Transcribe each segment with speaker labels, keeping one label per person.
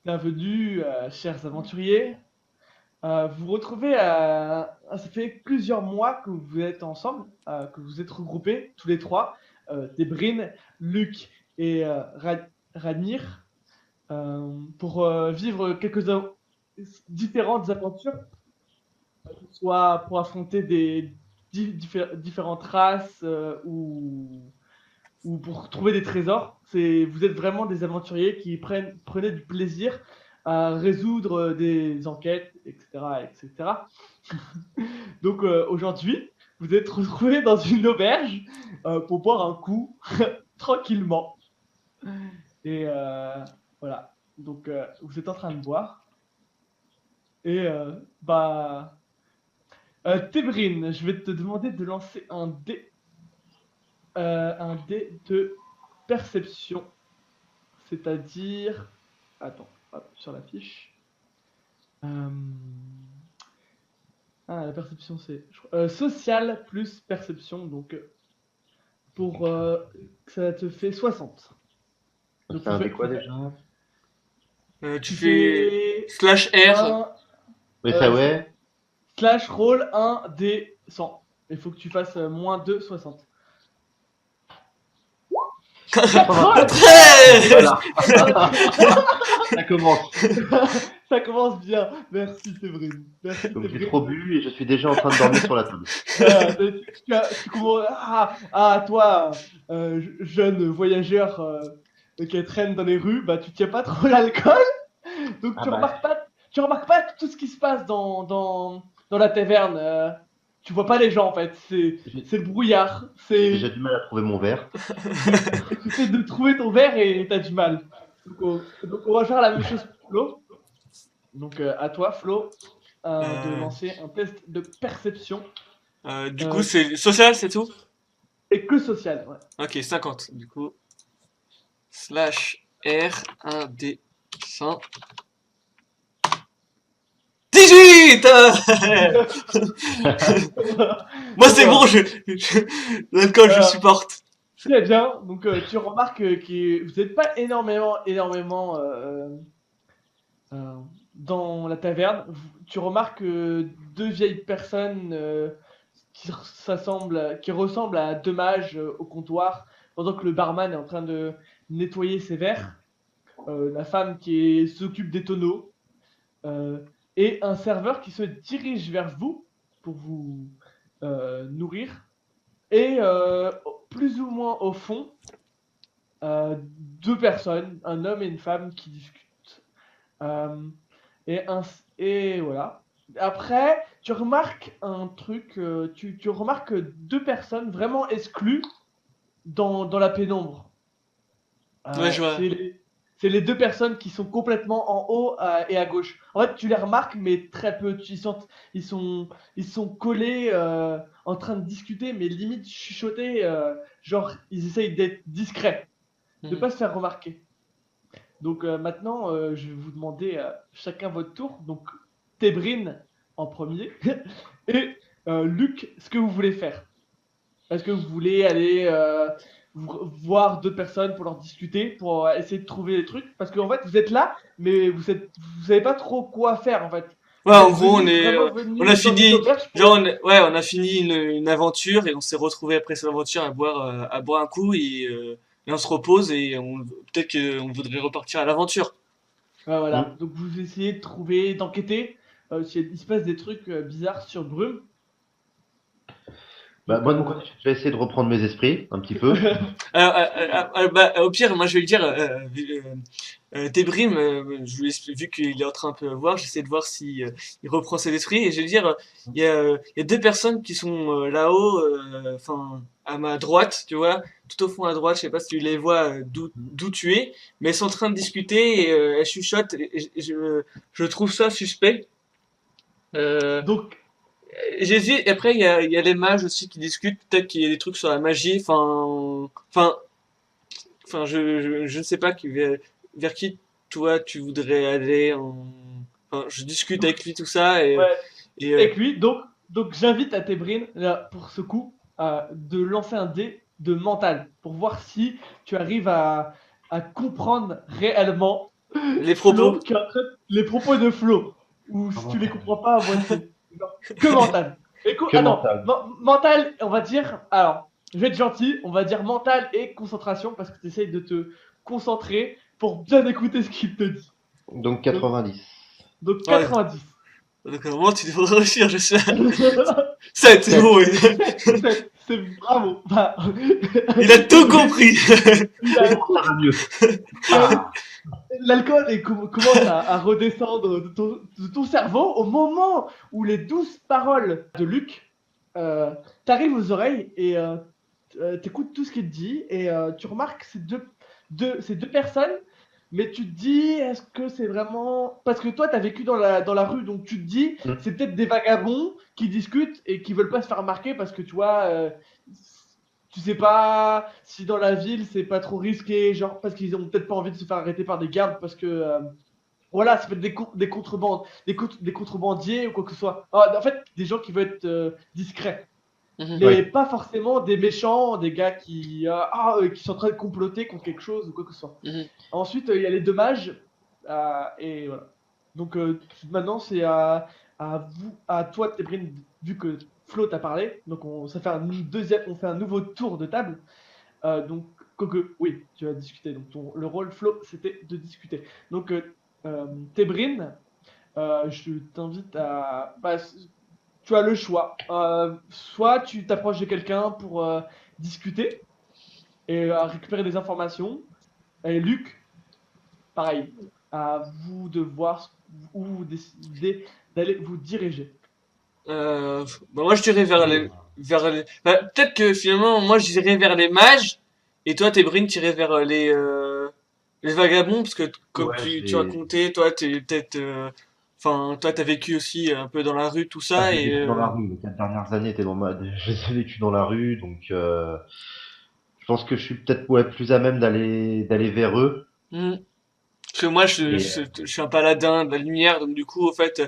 Speaker 1: Bienvenue, chers aventuriers. Vous vous retrouvez ça fait plusieurs mois que vous êtes ensemble, que vous êtes regroupés, tous les trois, Debrin, Luc et Ranir, pour vivre différentes aventures, soit pour affronter des différentes races ou pour trouver des trésors. Vous êtes vraiment des aventuriers qui prenaient du plaisir à résoudre des enquêtes, etc. etc. Donc aujourd'hui, vous êtes retrouvés dans une auberge pour boire un coup tranquillement. Et voilà. Donc vous êtes en train de boire. Et Tébrine, je vais te demander de lancer un dé de perception. C'est-à-dire. Attends, hop, sur la fiche. Euh, la perception, c'est. Social plus perception, donc pour. Ça te fait 60. Donc
Speaker 2: C'est un des quoi déjà?
Speaker 3: Tu
Speaker 1: tu
Speaker 3: fais
Speaker 1: fais
Speaker 3: slash R.
Speaker 1: un.
Speaker 2: Oui, ça
Speaker 1: euh,
Speaker 2: ouais.
Speaker 1: Slash roll 1 d 100. Il faut que tu fasses moins de 60.
Speaker 2: 80.
Speaker 1: 80.
Speaker 3: Très
Speaker 2: Voilà. Ça commence.
Speaker 1: Ça commence bien. Merci Séverine. Merci
Speaker 2: Donc j'ai
Speaker 1: Séverine.
Speaker 2: trop bu et je suis déjà en train de dormir sur la table.
Speaker 1: Tu commences. Toi, jeune voyageur qui traîne dans les rues, bah tu tiens pas trop l'alcool, donc
Speaker 2: Ah bah,
Speaker 1: tu remarques pas tout ce qui se passe dans la taverne. Tu vois pas les gens en fait.
Speaker 2: j'ai
Speaker 1: C'est le brouillard.
Speaker 2: j'ai déjà du mal à trouver mon verre.
Speaker 1: Tu essaies de trouver ton verre et t'as du mal. Donc on va faire la même chose pour Flo. Donc à toi Flo de
Speaker 3: Euh,
Speaker 1: lancer un test de perception
Speaker 3: du coup,
Speaker 1: euh,
Speaker 3: c'est social, c'est tout?
Speaker 1: et que social. Ouais.
Speaker 3: Ok, 50. Du coup, slash R 1D 100. 18. Moi,
Speaker 1: Donc
Speaker 3: c'est bon, l'alcool, je
Speaker 1: euh,
Speaker 3: supporte.
Speaker 1: très bien. Donc tu remarques que vous n'êtes pas énormément euh, dans la taverne. Tu remarques deux vieilles personnes qui ressemblent à deux mages au comptoir, pendant que le barman est en train de nettoyer ses verres. La femme qui s'occupe des tonneaux. euh, et un serveur qui se dirige vers vous pour vous nourrir. Et plus ou moins au fond, deux personnes, un homme et une femme qui discutent. Euh, et, un, et voilà. Après, tu remarques un truc, tu remarques deux personnes vraiment exclues dans la pénombre.
Speaker 3: Ouais, je vois.
Speaker 1: C'est les deux personnes qui sont complètement en haut et à gauche. En fait, tu les remarques, mais très peu. Ils sont, ils sont collés en train de discuter, mais limite chuchoter. Genre, ils essayent d'être discrets, de
Speaker 3: Mhm.
Speaker 1: pas se faire remarquer. Donc maintenant, je vais vous demander chacun votre tour. Donc, Tébrin en premier et Luc, ce que vous voulez faire. Est-ce que vous voulez aller voir d'autres personnes pour leur discuter, pour essayer de trouver des trucs? Parce qu'en fait, vous êtes là, mais vous savez pas trop quoi faire en fait.
Speaker 3: Ouais,
Speaker 1: Vous
Speaker 3: en
Speaker 1: êtes
Speaker 3: gros,
Speaker 1: vraiment
Speaker 3: on a
Speaker 1: venu dans cette
Speaker 3: fini,
Speaker 1: auberge
Speaker 3: genre,
Speaker 1: pour.
Speaker 3: ouais, on a fini une aventure et on s'est retrouvé après cette aventure à boire un coup et on se repose et peut-être qu'on voudrait repartir à l'aventure.
Speaker 1: Ouais, voilà.
Speaker 2: Hmm.
Speaker 1: Donc vous essayez de trouver, d'enquêter s'il se passe des trucs bizarres sur Brume.
Speaker 2: Bah,
Speaker 1: Donc
Speaker 2: moi de mon côté, je vais essayer de reprendre mes esprits un petit peu.
Speaker 3: Bah, au pire, moi je vais lui dire, Tébrim, vu qu'il est en train un peu à voir, j'essaie de voir si il reprend ses esprits et je vais lui dire, il y a deux personnes qui sont là-haut, enfin à ma droite, tu vois, tout au fond à droite, je sais pas si tu les vois d'où tu es, mais elles sont en train de discuter et elles chuchotent et je trouve ça suspect. Euh,
Speaker 1: Donc
Speaker 3: J'hésite. Et après, il y a les mages aussi qui discutent. Peut-être qu'il y a des trucs sur la magie. Je ne sais pas vers qui toi tu voudrais aller. Enfin, je discute
Speaker 1: donc
Speaker 3: avec lui tout ça
Speaker 1: ouais,
Speaker 3: et
Speaker 1: avec lui. Donc j'invite à Tébrin là pour ce coup de lancer un dé de mental pour voir si tu arrives à comprendre réellement.
Speaker 3: Les
Speaker 1: Flo,
Speaker 3: propos.
Speaker 1: les propos de Flo, ou si tu les comprends pas à moitié. Genre, que mental.
Speaker 2: Que
Speaker 1: Attends,
Speaker 2: mental.
Speaker 1: mental, on va dire. Alors, je vais être gentil, on va dire mental et concentration parce que tu essayes de te concentrer pour bien écouter ce qu'il te dit.
Speaker 2: Donc
Speaker 1: Donc,
Speaker 2: 90.
Speaker 1: donc
Speaker 3: Ouais.
Speaker 1: 90.
Speaker 3: Donc, à un moment, tu devrais réussir, je sais. 7, c'est
Speaker 2: Sept.
Speaker 3: bon, oui.
Speaker 1: C'est bravo. Bah,
Speaker 3: Il a tout compris.
Speaker 1: il
Speaker 2: C'est
Speaker 1: a
Speaker 2: bon, ça va mieux.
Speaker 1: Et
Speaker 2: Ah,
Speaker 1: l'alcool commence à redescendre de ton cerveau au moment où les douces paroles de Luc t'arrivent aux oreilles et t'écoutes tout ce qu'il te dit et tu remarques ces deux personnes, mais tu te dis, est-ce que c'est vraiment... Parce que toi, t'as vécu dans la rue, donc tu te dis,
Speaker 2: hmm.
Speaker 1: c'est peut-être des vagabonds qui discutent et qui veulent pas se faire remarquer parce que tu vois, tu sais pas si dans la ville c'est pas trop risqué, genre parce qu'ils ont peut-être pas envie de se faire arrêter par des gardes parce que voilà, ça peut être des contrebandes, des contrebandiers ou quoi que ce soit. Ah, en fait, des gens qui veulent être discrets,
Speaker 3: Mhm.
Speaker 1: mais
Speaker 2: Oui.
Speaker 1: pas forcément des méchants, des gars qui sont en train de comploter contre quelque chose ou quoi que ce soit.
Speaker 3: Mhm.
Speaker 1: Ensuite, il y a les dommages et voilà. Donc maintenant c'est à toi, Tébrim, vu que Flo t'a parlé. Donc ça fait on fait un nouveau tour de table. Donc, Coco, oui, tu as discuté. Donc, le rôle Flo, c'était de discuter. Donc, Tébrin, je t'invite à. Bah, tu as le choix. Soit tu t'approches de quelqu'un pour discuter et récupérer des informations. Et Luc, pareil. À vous de voir où vous décidez d'aller vous diriger.
Speaker 3: Bah, moi, je dirais bah, peut-être que finalement, moi, je dirais vers les mages, et toi, Tébrin, t'irais vers les vagabonds, parce que comme
Speaker 2: Ouais,
Speaker 3: tu racontais, toi, t'es peut-être, enfin, toi, t'as vécu aussi un peu dans la rue, tout ça,
Speaker 2: j'ai
Speaker 3: et
Speaker 2: vécu dans la rue. Les 4 dernières années étaient je les ai vécues dans la rue, donc je pense que je suis peut-être ouais, plus à même d'aller vers eux.
Speaker 3: hmm. Parce que moi,
Speaker 2: Et
Speaker 3: je suis un paladin de la lumière, donc du coup, en fait,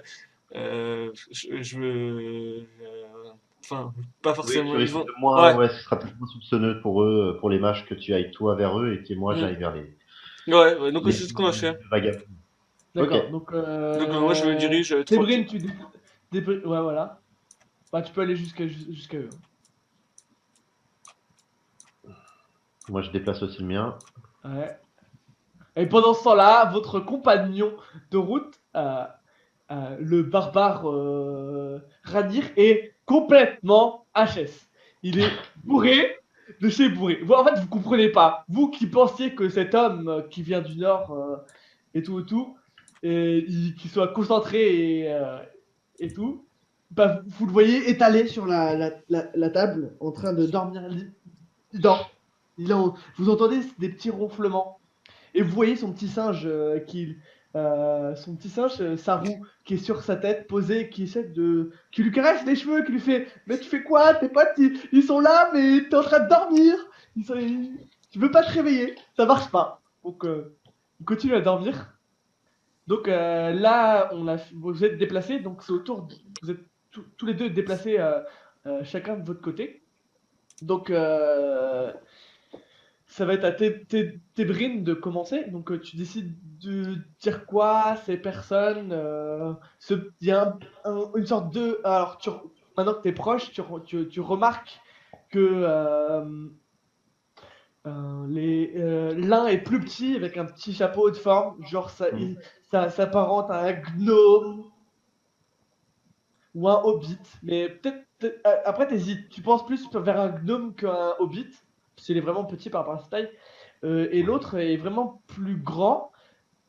Speaker 3: enfin, pas
Speaker 2: oui, tu
Speaker 3: forcément, ils
Speaker 2: risques
Speaker 3: vont,
Speaker 2: de moins,
Speaker 3: ouais,
Speaker 2: ouais, ce sera peut-être moins soupçonneux pour eux, pour les mages, que tu ailles toi vers eux et que moi
Speaker 3: hmm.
Speaker 2: j'aille vers
Speaker 3: Ouais, donc
Speaker 2: les
Speaker 3: c'est ce qu'on va faire.
Speaker 2: vagabonds. Ok.
Speaker 1: D'accord. Donc,
Speaker 3: Donc moi, je me dirige
Speaker 1: Tébrin,
Speaker 3: tranquille.
Speaker 1: Ouais, voilà. Bah, tu peux aller jusqu'à eux.
Speaker 2: Moi je déplace aussi le mien.
Speaker 1: Ouais. Et pendant ce temps-là, votre compagnon de route, le barbare Ranir, est complètement HS. Il est bourré de chez bourré. En fait, vous comprenez pas. Vous qui pensiez que cet homme qui vient du Nord et tout, qu'il soit concentré et tout, bah, vous le voyez étalé sur la table en train de dormir. Il dort. Vous entendez des petits ronflements. Et vous voyez son petit singe, son petit singe, Sarou, qui est sur sa tête, posé, qui lui caresse les cheveux, qui lui fait, mais tu fais quoi? Tes potes, ils sont là, mais t'es en train de dormir. Tu veux pas te réveiller, ça marche pas. Donc, on continue à dormir. Donc là, vous êtes déplacés, donc c'est vous êtes tous les deux déplacés, chacun de votre côté. Donc, ça va être à Tébrin de commencer. Donc, tu décides de dire quoi, ces personnes. Il y a une sorte de. Alors, maintenant que tu es proche, tu remarques que l'un est plus petit avec un petit chapeau de forme. Genre, ça s'apparente à un gnome ou un hobbit. Mais après, t'hésites. Tu penses plus vers un gnome qu'un hobbit. Parce qu'il est vraiment petit par rapport à sa taille. Et l'autre est vraiment plus grand.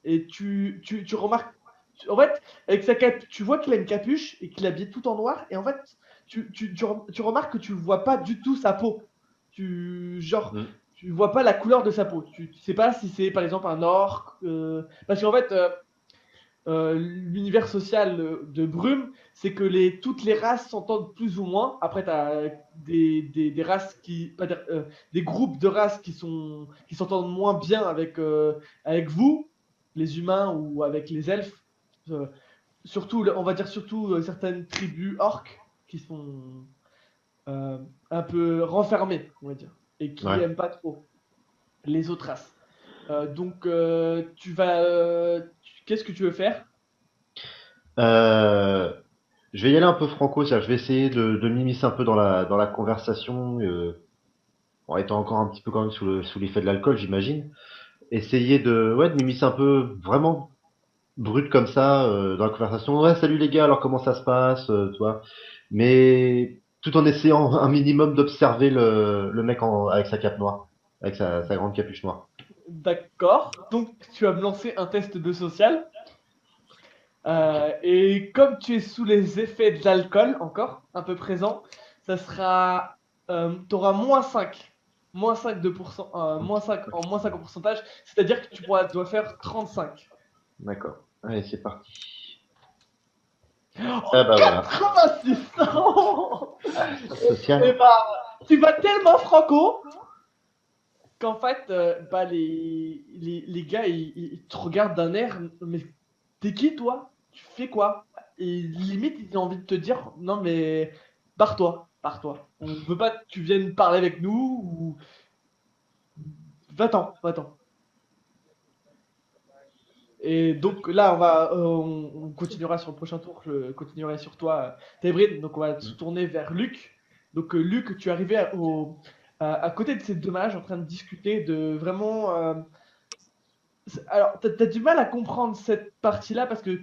Speaker 1: Et tu remarques. En fait, avec tu vois qu'il a une capuche et qu'il est habillé tout en noir. Et en fait, tu remarques que tu vois pas du tout sa peau. Genre,
Speaker 2: Mm.
Speaker 1: tu vois pas la couleur de sa peau. Tu sais pas si c'est par exemple un orc. Parce qu'en fait, l'univers social de Brume, c'est que toutes les races s'entendent plus ou moins. Après, tu as des races des groupes de races qui s'entendent moins bien avec vous, les humains, ou avec les elfes. Euh, Surtout, on va dire surtout certaines tribus orques qui sont un peu renfermées, on va dire, et qui
Speaker 2: Ouais.
Speaker 1: aiment pas trop les autres races. Qu'est-ce que tu veux faire?
Speaker 2: Euh, je vais y aller un peu franco, ça. Je vais essayer de m'immiscer un peu dans la conversation, en étant encore un petit peu quand même sous l'effet de l'alcool, j'imagine. Essayer ouais, de m'immiscer un peu vraiment brut comme ça dans la conversation. Ouais, salut les gars, alors comment ça se passe, tu vois. Mais tout en essayant un minimum d'observer le mec avec sa cape noire, avec sa grande capuche noire.
Speaker 1: D'accord. Donc, tu vas me lancer un test de social. Et comme tu es sous les effets de l'alcool, encore un peu présent, ça sera. Tu auras -5. -5 de pourcent, -5 en -5 en pourcentage. C'est-à-dire que dois faire 35.
Speaker 2: D'accord. Allez, c'est parti. Ah
Speaker 1: Oh,
Speaker 2: bah voilà.
Speaker 1: 86. Et
Speaker 2: Social.
Speaker 1: bah, tu vas tellement franco qu'en fait, bah, les gars, ils te regardent d'un air, mais t'es qui toi? Tu fais quoi? Et limite, ils ont envie de te dire, non mais barre-toi, barre-toi. On veut pas que tu viennes parler avec nous ou va-t'en, va-t'en. Et donc là, on continuera sur le prochain tour. Je continuerai sur toi, Tébrid. Donc on va se tourner vers Luc. Donc Luc, tu es arrivé à côté de ces deux mages en train de discuter de vraiment. Alors, t'as du mal à comprendre cette partie-là parce que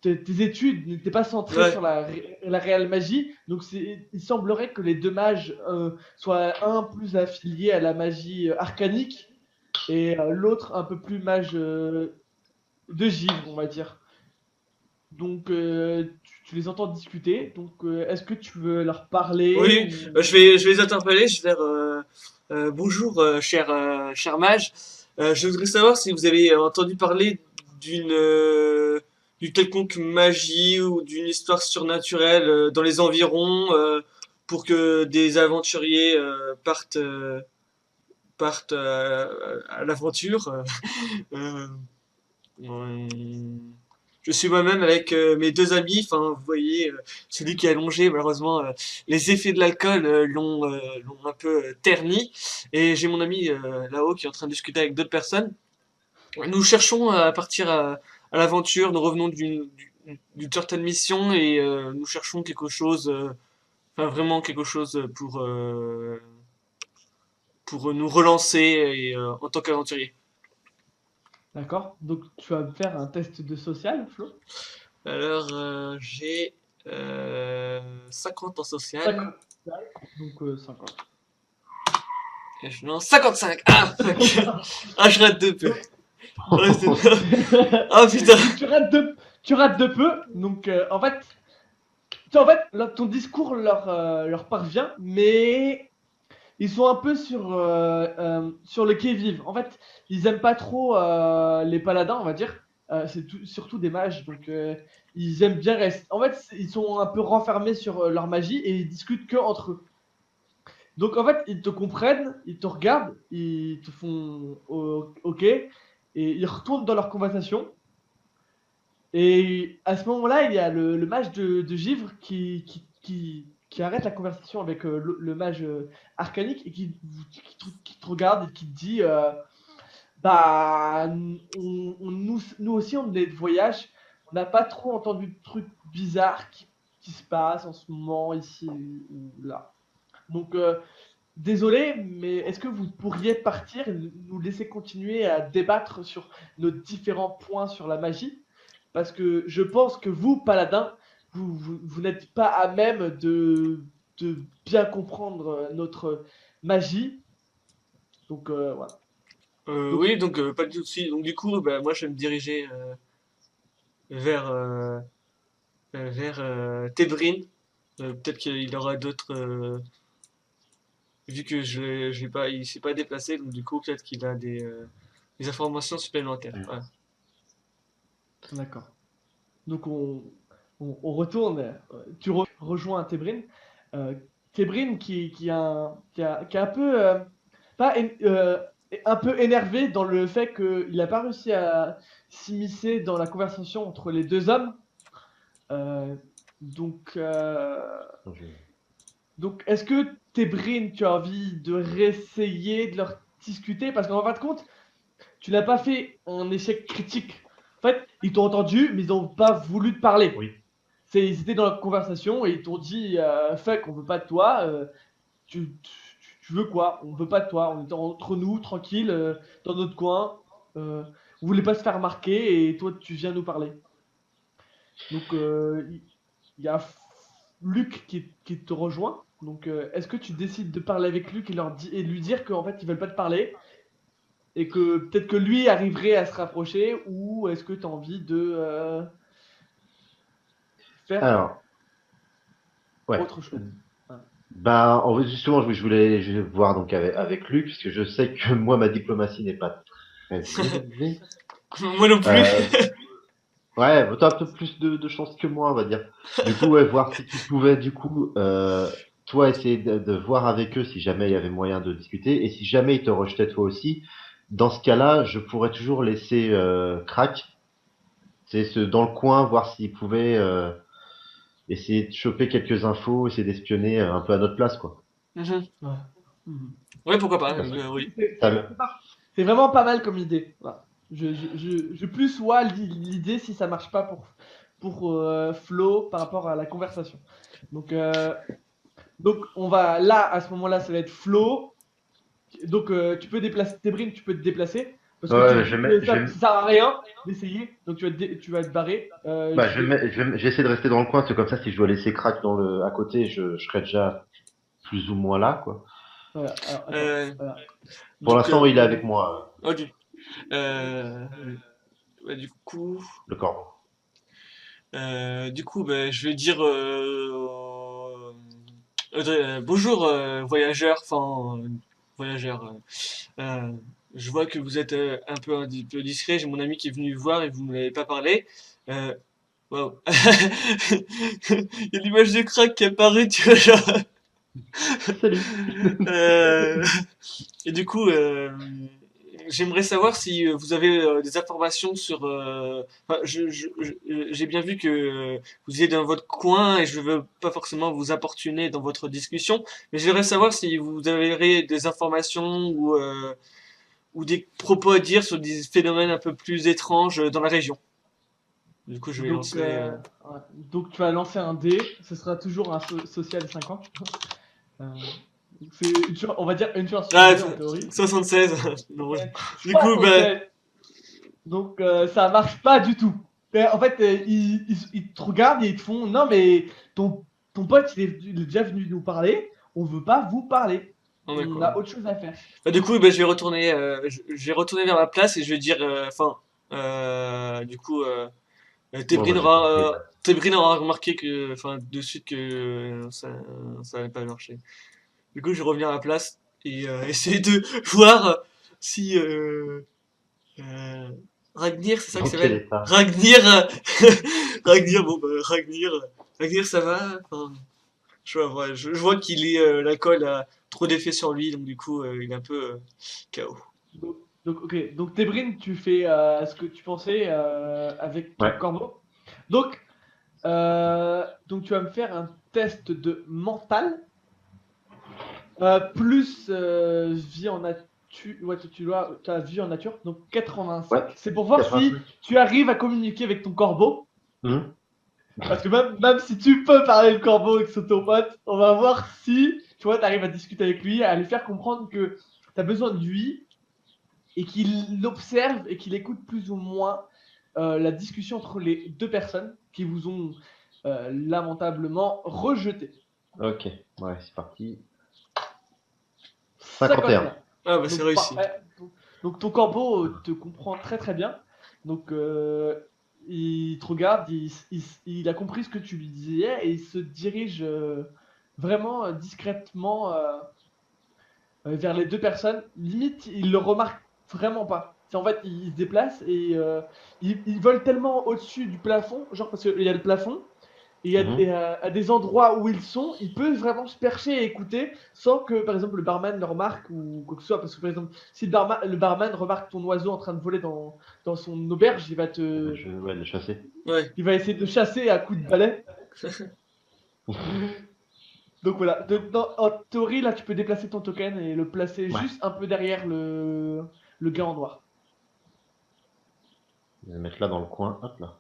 Speaker 1: tes études n'étaient pas centrées
Speaker 3: Ouais.
Speaker 1: sur la réelle magie. Donc il semblerait que les deux mages soient un plus affilié à la magie arcanique et l'autre un peu plus mage de givre, on va dire. Donc, tu les entends discuter. Donc, est-ce que tu veux leur parler
Speaker 3: Oui,
Speaker 1: ou...
Speaker 3: je vais les interpeller. Je vais dire bonjour, cher mage. Je voudrais savoir si vous avez entendu parler d'une quelconque magie ou d'une histoire surnaturelle dans les environs pour que des aventuriers partent à l'aventure. Euh, euh, je suis moi-même avec mes deux amis. Enfin, vous voyez, celui qui est allongé, malheureusement, les effets de l'alcool l'ont un peu terni. Et j'ai mon ami là-haut qui est en train de discuter avec d'autres personnes. Nous cherchons à partir à l'aventure. Nous revenons d'une certaine mission et nous cherchons quelque chose, enfin vraiment quelque chose pour nous relancer et, en tant qu'aventurier.
Speaker 1: D'accord. Donc, tu vas me faire un test de social, Flo.
Speaker 3: Alors, j'ai 50 en social.
Speaker 1: 50. Donc, 50.
Speaker 3: Et je lance 55. Ah, fuck. Ah, je rate de peu. Ouais, ah, putain.
Speaker 1: Donc, tu rates de peu. Donc, en fait, là, ton discours leur parvient, mais ils sont un peu sur le qui-vive. En fait, ils aiment pas trop les paladins, on va dire. Surtout des mages, donc ils aiment bien rester. En fait, ils sont un peu renfermés sur leur magie et ils discutent que entre eux. Donc en fait, ils te comprennent, ils te regardent, ils te font OK, et ils retournent dans leur conversation. Et à ce moment-là, il y a le mage de Givre qui arrête la conversation avec le mage arcanique et qui te regarde et qui te dit bah, nous aussi, on est de voyage. On n'a pas trop entendu de trucs bizarres qui se passent en ce moment, ici ou là. Donc, désolé, mais est-ce que vous pourriez partir et nous laisser continuer à débattre sur nos différents points sur la magie? Parce que je pense que vous, paladin, vous n'êtes pas à même de bien comprendre notre magie. Donc, voilà. Donc,
Speaker 3: Oui, donc pas du tout de suite. Donc du coup, bah, moi, je vais me diriger vers Tebrin. Peut-être qu'il aura d'autres. Vu que je l'ai pas, il s'est pas déplacé, donc du coup, peut-être qu'il a des informations supplémentaires. Voilà.
Speaker 1: d'accord. Donc, on retourne. Tu rejoins Tébrin. Euh, Tébrin qui est un peu, pas, un peu énervé dans le fait qu'il n'a pas réussi à s'immiscer dans la conversation entre les deux hommes. Euh, donc, donc, est-ce que Tébrin, tu as envie de réessayer de leur discuter? Parce qu'en fin de compte, tu n'as pas fait un échec critique. En fait, ils t'ont entendu, mais ils n'ont pas voulu te parler.
Speaker 2: Oui.
Speaker 1: Ils étaient dans la conversation et ils t'ont dit fuck, on veut pas de toi. Tu veux quoi? On veut pas de toi. On est entre nous, tranquille, dans notre coin. On voulait pas se faire remarquer et toi, tu viens nous parler. Donc, il y a Luc qui te rejoint. Donc, est-ce que tu décides de parler avec Luc et lui dire qu'en fait, ils veulent pas te parler et que peut-être que lui arriverait à se rapprocher ou est-ce que tu as envie de faire
Speaker 2: Alors, ouais.
Speaker 1: autre chose?
Speaker 2: Ben, justement, je voulais voir donc avec Luc, parce que je sais que moi, ma diplomatie n'est pas très élevée.
Speaker 3: Moi non plus.
Speaker 2: Ouais, bah, t'as un peu plus de chance que moi, on va dire. Du coup, ouais, voir si tu pouvais, du coup, toi, essayer de voir avec eux si jamais il y avait moyen de discuter, et si jamais ils te rejetaient toi aussi, dans ce cas-là, je pourrais toujours laisser Crack, dans le coin, voir s'ils pouvaient essayer de choper quelques infos, essayer d'espionner un peu à notre place, quoi.
Speaker 3: Mhm.
Speaker 1: Ouais. Mhm.
Speaker 3: Ouais, pourquoi pas.
Speaker 2: Parce que
Speaker 3: Oui.
Speaker 2: ça me-
Speaker 1: C'est vraiment pas mal comme idée. Voilà. Je plus vois l'idée si ça marche pas pour Flo par rapport à la conversation. Donc on va là, à ce moment-là, ça va être Flo. Donc tu peux déplacer tes brines, tu peux te déplacer. Parce que tu
Speaker 2: Ouais,
Speaker 1: te dis que ça sert à rien d'essayer. Donc tu vas te barrer.
Speaker 2: bah, je vais essayer de rester dans le coin, c'est comme ça, si je dois laisser Crack à côté, je serai déjà plus ou moins là, quoi.
Speaker 1: Voilà. Alors attends.
Speaker 3: Euh,
Speaker 1: Voilà.
Speaker 2: Pour
Speaker 3: donc,
Speaker 2: l'instant, il est avec moi,
Speaker 3: ok. Euh, bah,
Speaker 2: le corbeau.
Speaker 3: du coup, bah, je vais dire bonjour voyageur, voyageur. Je vois que vous êtes un petit peu discret. J'ai mon ami qui est venu voir et vous ne m'avez pas parlé. Euh, Waouh. Il y a l'image de crack qui apparaît, tu vois, genre.
Speaker 2: Salut.
Speaker 3: Euh, et du coup, j'aimerais savoir si vous avez des informations sur. Enfin, j'ai bien vu que vous êtes dans votre coin et je veux pas forcément vous importuner dans votre discussion, mais j'aimerais savoir si vous avez des informations ou des propos à dire sur des phénomènes un peu plus étranges dans la région. Du coup, je vais
Speaker 1: Donc,
Speaker 3: lancer.
Speaker 1: ouais. Donc tu vas lancer un dé. Ce sera toujours un social 50. Euh, on va dire une chance sur
Speaker 3: Ah,
Speaker 1: deux en théorie.
Speaker 3: 76. Non, du coup, ben.
Speaker 1: 76. Donc ça marche pas du tout. En fait, ils te regardent et ils te font non mais ton pote il est déjà venu nous parler. On veut pas vous parler.
Speaker 3: Oh,
Speaker 1: On
Speaker 3: d'accord.
Speaker 1: a autre chose à faire.
Speaker 3: Bah, du coup, ben, je vais retourner vers ma place et je vais dire, du coup,
Speaker 2: Bon, bah, j'ai compris.
Speaker 3: Tebrin aura remarqué de suite que ça n'avait pas marché. Du coup, je reviens à la place et essayer de voir si euh, Ragnir, c'est ça que
Speaker 2: Dans
Speaker 3: ça
Speaker 2: quel
Speaker 3: s'appelle?
Speaker 2: état?
Speaker 3: Ragnir, Ragnir, bon, bah, Ragnir, ça va? Enfin, je vois qu'il est, l'alcool a trop d'effet sur lui, donc du coup, il est un peu KO.
Speaker 1: Ok. Donc Tébrim, tu fais ce que tu pensais avec ton
Speaker 2: Ouais.
Speaker 1: corbeau. Donc tu vas me faire un test de mental plus vie en nature. Ouais, tu as vie en nature, donc 85.
Speaker 2: Ouais.
Speaker 1: C'est pour voir si
Speaker 2: 85.
Speaker 1: tu arrives à communiquer avec ton corbeau.
Speaker 2: Mhm.
Speaker 1: Parce que même si tu peux parler le corbeau avec ce ton pote, on va voir si tu vois, arrives à discuter avec lui, à lui faire comprendre que tu as besoin de lui et qu'il observe et qu'il écoute plus ou moins la discussion entre les deux personnes qui vous ont lamentablement rejeté.
Speaker 2: Ok. Ouais, c'est parti.
Speaker 1: 51.
Speaker 2: 51.
Speaker 3: Ah, bah, c'est
Speaker 1: Donc,
Speaker 3: réussi.
Speaker 1: parfait. Donc ton corbeau te comprend très très bien. Donc il te regarde, il a compris ce que tu lui disais et il se dirige vraiment discrètement vers les deux personnes. Limite, il le remarque vraiment pas. C'est en fait, il se déplace et il vole tellement au-dessus du plafond, genre parce qu'il y a le plafond,
Speaker 2: Mhm.
Speaker 1: à des endroits où ils sont, il peut vraiment se percher et écouter sans que, par exemple, le barman le remarque ou quoi que ce soit. Parce que, par exemple, si le barman remarque ton oiseau en train de voler dans son auberge,
Speaker 2: Ouais, le chasser.
Speaker 3: Ouais.
Speaker 1: il va essayer de te chasser à coups de balai. Donc voilà. En théorie, là, tu peux déplacer ton token et le placer
Speaker 2: Ouais.
Speaker 1: juste un peu derrière le gars en noir.
Speaker 2: Je vais le mettre là dans le coin. Hop là.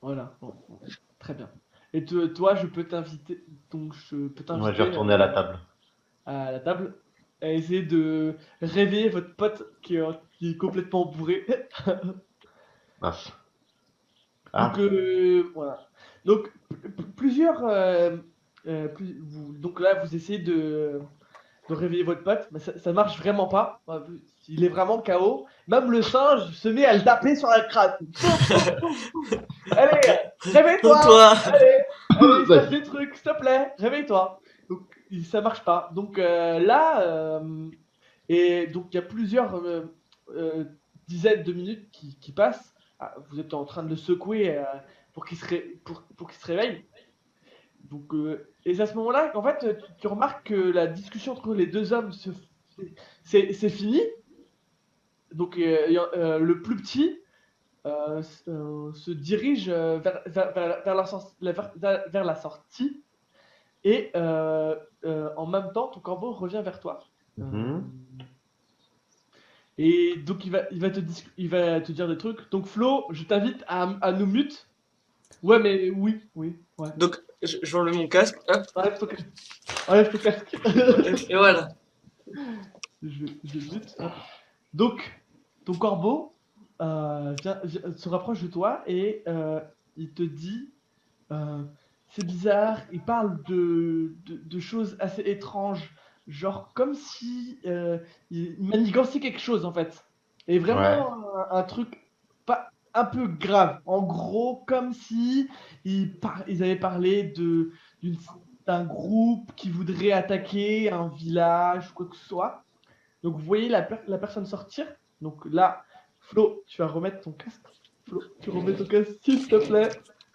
Speaker 1: Voilà, bon, très bien. Et toi, je peux t'inviter, donc je peux
Speaker 2: Ouais, je vais
Speaker 1: t'inviter
Speaker 2: retourner à la table.
Speaker 1: à la table à essayer de réveiller votre pote qui est complètement bourré.
Speaker 2: Mince.
Speaker 1: Donc
Speaker 2: Ah,
Speaker 1: voilà. Donc plusieurs, donc là vous essayez de réveiller votre pote, mais ça marche vraiment pas. Il est vraiment KO. Même le singe se met à le taper sur la crâne. Allez, réveille-toi!
Speaker 3: Toi!
Speaker 1: Allez, il se passe
Speaker 2: vas-y.
Speaker 1: des trucs, s'il te plaît, réveille-toi. Donc, ça marche pas. Donc là, et donc il y a plusieurs euh, dizaines de minutes qui passent. Ah, vous êtes en train de le secouer pour pour qu'il se réveille. Donc, et c'est à ce moment-là qu'en fait, tu remarques que la discussion entre les deux hommes c'est fini. Donc, le plus petit se dirige vers la sortie et en même temps, ton corbeau revient vers toi. Euh,
Speaker 2: Mhm.
Speaker 1: et donc, il va te dire des trucs. Donc, Flo, je t'invite à nous mute. Ouais, mais oui, oui, ouais.
Speaker 3: Donc, je vais enlever mon casque. Hop.
Speaker 1: Enlève ton, ca- enlève ton casque.
Speaker 3: Et voilà.
Speaker 1: Je mute. Hop. Donc, ton corbeau se rapproche de toi et il te dit c'est bizarre, il parle de choses assez étranges, genre comme si il manigançait quelque chose en fait. Et
Speaker 2: Ouais.
Speaker 1: vraiment un truc pas un peu grave. En gros, comme si ils avaient parlé d'une- d'un groupe qui voudrait attaquer un village ou quoi que ce soit. Donc vous voyez la personne sortir. Donc là, Flo, tu vas remettre ton casque. Flo, tu remets ton casque, s'il te plaît.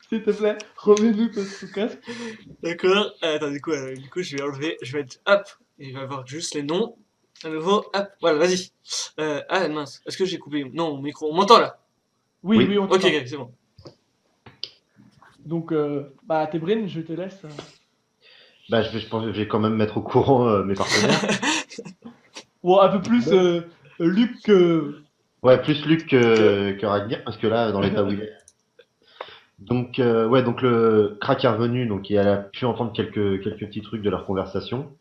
Speaker 1: S'il te plaît, remets-nous ton casque.
Speaker 3: D'accord. Attends, du coup, je vais enlever. Je vais être. Hop. Il va y avoir juste les noms. À nouveau. Hop. Voilà, vas-y. Ah mince. Est-ce que j'ai coupé? Non, mon micro. On m'entend là?
Speaker 1: Oui, oui,
Speaker 2: Oui.
Speaker 1: on
Speaker 3: Ok,
Speaker 1: t'entend.
Speaker 3: ok, c'est bon.
Speaker 1: Donc, bah, Tébrin, je te laisse.
Speaker 2: Bah, je pense que je vais quand même mettre au courant mes partenaires.
Speaker 1: Bon, un peu plus Luc que.
Speaker 2: Ouais, plus Luc que Ragnir, parce que là, dans l'état où il est. Donc, ouais, donc le crack est revenu, donc il a pu entendre quelques petits trucs de leur conversation.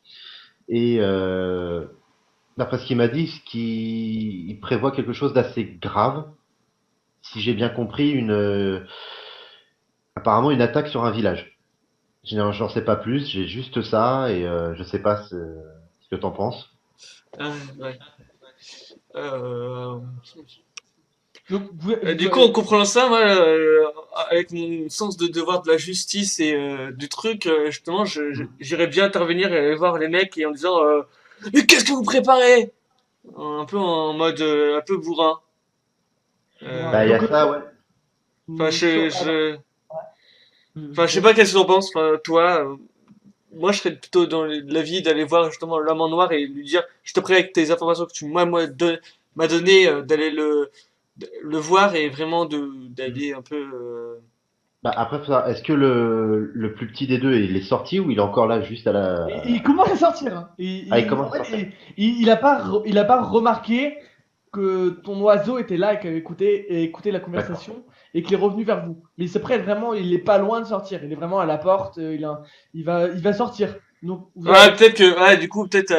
Speaker 2: Et d'après ce qu'il m'a dit, il prévoit quelque chose d'assez grave. Si j'ai bien compris, apparemment une attaque sur un village. J'en sais pas plus, j'ai juste ça et je sais pas ce que t'en penses.
Speaker 3: Ouais. Euh...
Speaker 1: Donc,
Speaker 3: Du coup, en comprenant ça, moi, avec mon sens de devoir de la justice et du truc, justement, j'irais bien intervenir et aller voir les mecs et en disant mais qu'est-ce que vous préparez? Un peu en mode un peu bourrin.
Speaker 2: Bah, il y
Speaker 1: donc,
Speaker 2: a ça, ouais.
Speaker 3: Enfin,
Speaker 1: alors,
Speaker 3: je sais pas qu'est-ce que t'en penses, enfin, toi. Moi, je serais plutôt dans l'avis d'aller voir justement l'homme en noir et lui dire, je te prie avec tes informations que tu m'as donné, d'aller le voir et vraiment d'aller un peu.
Speaker 2: Bah, après, faut savoir, est-ce que le plus petit des deux, il est sorti ou il est encore là juste à
Speaker 1: il commence à sortir. Hein.
Speaker 2: Ah, il
Speaker 1: En
Speaker 2: commence à sortir.
Speaker 1: fait, il a pas remarqué que ton oiseau était là et qu'il avait écouté la
Speaker 2: D'accord.
Speaker 1: conversation et qu'il est revenu vers vous. Mais c'est prêt vraiment, il est pas loin de sortir. Il est vraiment à la porte. Il va sortir. Donc,
Speaker 3: Ouais, peut-être que, ouais, du coup, peut-être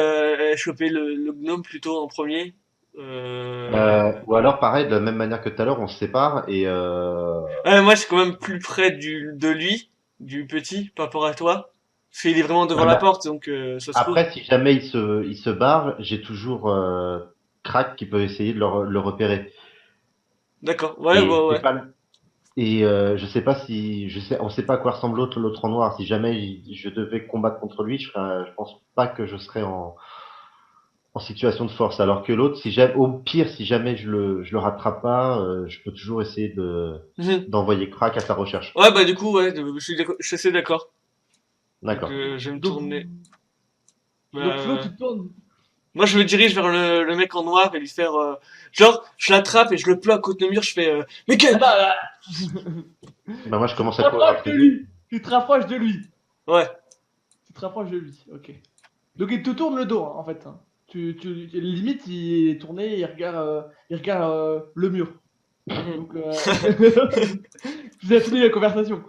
Speaker 3: choper le gnome plutôt en premier.
Speaker 2: Ou alors, pareil, de la même manière que tout à l'heure, on se sépare et
Speaker 3: Ouais, moi, je suis quand même plus près de lui, du petit, par rapport à toi. Parce qu'il est vraiment devant
Speaker 2: ouais,
Speaker 3: la
Speaker 2: bah,
Speaker 3: porte, donc ça se trouve.
Speaker 2: après, si jamais il se barre, j'ai toujours Crack qui peut essayer de le repérer.
Speaker 3: D'accord, ouais,
Speaker 2: Et
Speaker 3: ouais,
Speaker 2: c'est
Speaker 3: ouais.
Speaker 2: pas et je sais pas si on sait pas à quoi ressemble l'autre en noir. Si jamais je devais combattre contre lui, je pense pas que je serais en situation de force. Alors que l'autre, si jamais, au pire, si jamais je le rattrape pas, je peux toujours essayer
Speaker 3: Mhm.
Speaker 2: d'envoyer Crack à sa recherche.
Speaker 3: Ouais, bah, du coup, ouais, je suis assez d'accord. Donc,
Speaker 2: D'accord.
Speaker 3: je vais me
Speaker 1: donc,
Speaker 3: tourner.
Speaker 1: Flo,
Speaker 3: Euh,
Speaker 1: tu te tournes.
Speaker 3: Moi, je me dirige vers le mec en noir et lui faire, genre, je l'attrape et je le plaque contre le mur, je fais, mais quel,
Speaker 1: Attends,
Speaker 2: Bah moi, je
Speaker 1: tu te
Speaker 2: commence à courir
Speaker 1: rapproches
Speaker 2: après
Speaker 1: de
Speaker 2: lui.
Speaker 1: lui. Tu te rapproches de lui.
Speaker 3: ouais.
Speaker 1: Tu te rapproches de lui. Ok. Donc il te tourne le dos, hein, en fait. Hein. limite, il est tourné, il regarde le mur.
Speaker 3: Mhm.
Speaker 1: Donc, vous avez fini la conversation.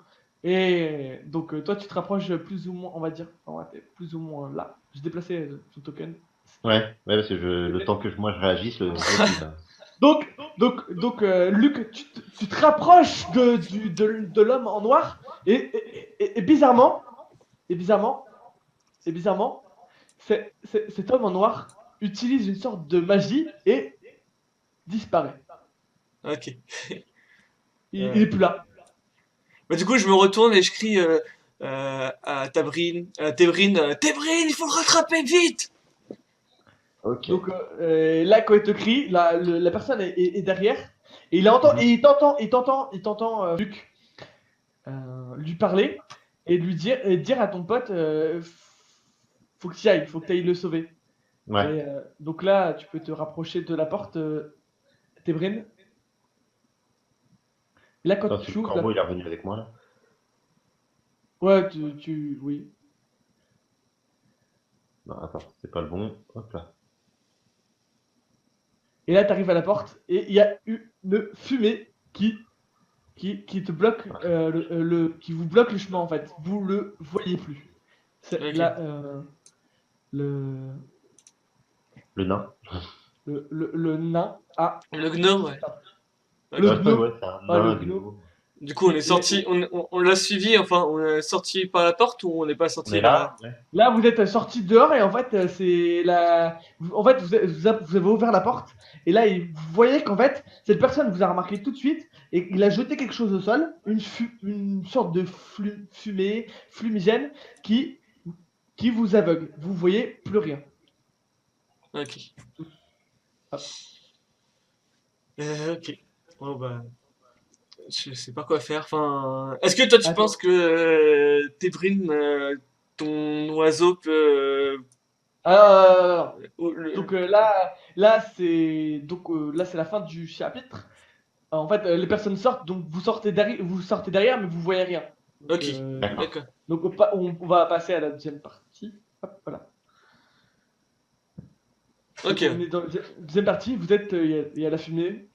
Speaker 1: Et donc, toi, tu te rapproches plus ou moins, on va dire, enfin, ouais, t'es plus ou moins là. J'ai déplacé ton token.
Speaker 2: Ouais, parce que le temps que moi je réagisse, l'autre il va.
Speaker 1: Luc, tu te rapproches de l'homme en noir et bizarrement, et bizarrement, et bizarrement, cet homme en noir utilise une sorte de magie et disparaît.
Speaker 3: Ok.
Speaker 1: Il est plus là.
Speaker 3: Bah, du coup, je me retourne et je crie à Tébrin, Tébrin, il faut le rattraper vite!
Speaker 2: Ok.
Speaker 1: Donc là, quand il te crie, la personne est derrière et
Speaker 2: Mhm.
Speaker 1: il t'entend Luc lui parler et dire à ton pote, faut que tu y ailles, faut que tu ailles le sauver.
Speaker 2: Ouais.
Speaker 1: Et donc là, tu peux te rapprocher de la porte, Tébrin. Là, quand
Speaker 2: Attends, si
Speaker 1: tu
Speaker 2: le
Speaker 1: ouvres la...
Speaker 2: corbeau il est revenu avec moi là.
Speaker 1: Ouais, oui.
Speaker 2: Non, attends, c'est pas le bon. Hop là.
Speaker 1: Et là, tu arrives à la porte et il y a une fumée qui te bloque, qui vous bloque le chemin en fait. Vous le voyez plus. C'est
Speaker 3: Ok.
Speaker 1: là, le,
Speaker 2: Le nain.
Speaker 1: le nain a
Speaker 3: Le gnome, ouais.
Speaker 1: disparu.
Speaker 3: Ok.
Speaker 1: Le
Speaker 2: Ouais,
Speaker 1: gnome,
Speaker 2: c'est un
Speaker 1: ah, le
Speaker 2: nain,
Speaker 1: gnome.
Speaker 2: gnome.
Speaker 3: Du coup, on est sorti, on l'a suivi, enfin, on est sorti par la porte ou on n'est pas
Speaker 2: On
Speaker 3: sorti
Speaker 2: est
Speaker 3: là?
Speaker 2: là? Ouais.
Speaker 1: Là, vous êtes sorti dehors et en fait, c'est la. En fait, vous avez ouvert la porte et là, vous voyez qu'en fait, cette personne vous a remarqué tout de suite et il a jeté quelque chose au sol, une sorte de fumée, fumigène qui, qui vous aveugle. Vous voyez plus rien.
Speaker 3: Ok.
Speaker 1: Hop.
Speaker 3: Ok. Bon, bah, je sais pas quoi faire. Enfin, est-ce que toi, tu penses
Speaker 1: Attends.
Speaker 3: que Tébrin, ton oiseau peut,
Speaker 1: Alors,
Speaker 3: le-
Speaker 1: donc là, c'est la fin du chapitre. En fait, les personnes sortent, donc vous sortez derrière, mais vous voyez rien. Donc,
Speaker 3: Ok.
Speaker 2: D'accord.
Speaker 3: D'accord.
Speaker 1: on va passer à la deuxième partie. Hop, voilà. Donc
Speaker 3: Ok.
Speaker 1: on est dans la deuxième partie, vous êtes, il y a la fumée.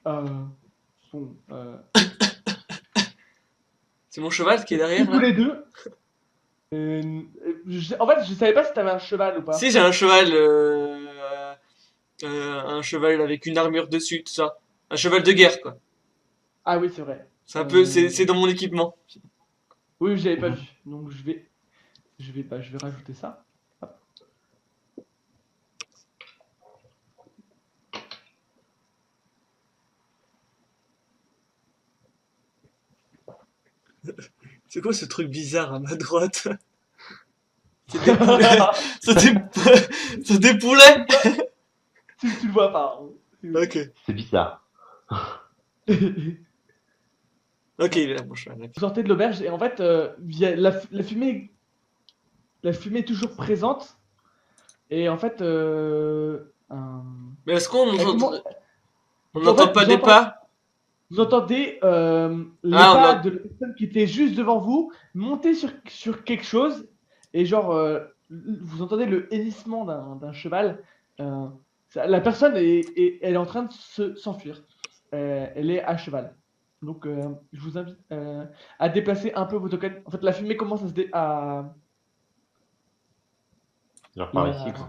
Speaker 1: Bon,
Speaker 3: C'est mon cheval qui est
Speaker 1: plus
Speaker 3: derrière
Speaker 1: tous
Speaker 3: là?
Speaker 1: les deux. En fait, je savais pas si t'avais un cheval ou
Speaker 3: Si,
Speaker 1: pas.
Speaker 3: j'ai un cheval avec une armure dessus, tout ça. Un cheval de guerre, quoi.
Speaker 1: Ah oui, c'est vrai.
Speaker 3: C'est un peu, c'est dans mon équipement.
Speaker 1: Oui, je l'avais pas
Speaker 2: Mhm.
Speaker 1: vu. Donc je vais rajouter ça. Hop.
Speaker 3: C'est quoi ce truc bizarre à ma droite? C'est des poulets. C'est des, c'est des poulets.
Speaker 1: Tu le vois pas, hein.
Speaker 3: Ok.
Speaker 2: C'est bizarre.
Speaker 3: Ok, il est là, mon cheval.
Speaker 1: Vous sortez de l'auberge et en fait, il y a la fumée est toujours présente. Et en fait,
Speaker 3: Mais est-ce qu'on
Speaker 1: elle
Speaker 3: entend,
Speaker 1: commence.
Speaker 3: on
Speaker 1: En
Speaker 3: n'entend
Speaker 1: fait,
Speaker 3: pas des pas?
Speaker 1: vous entendez les
Speaker 3: Ah, on
Speaker 1: pas
Speaker 3: entend.
Speaker 1: de la personne qui était juste devant vous monter sur quelque chose et genre vous entendez le hennissement d'un cheval. Euh, la personne elle est en train de s'enfuir. Elle est à cheval. Donc je vous invite à déplacer un peu vos tokens. En fait, la fumée commence à se
Speaker 2: Genre par ici,
Speaker 1: la-
Speaker 2: quoi.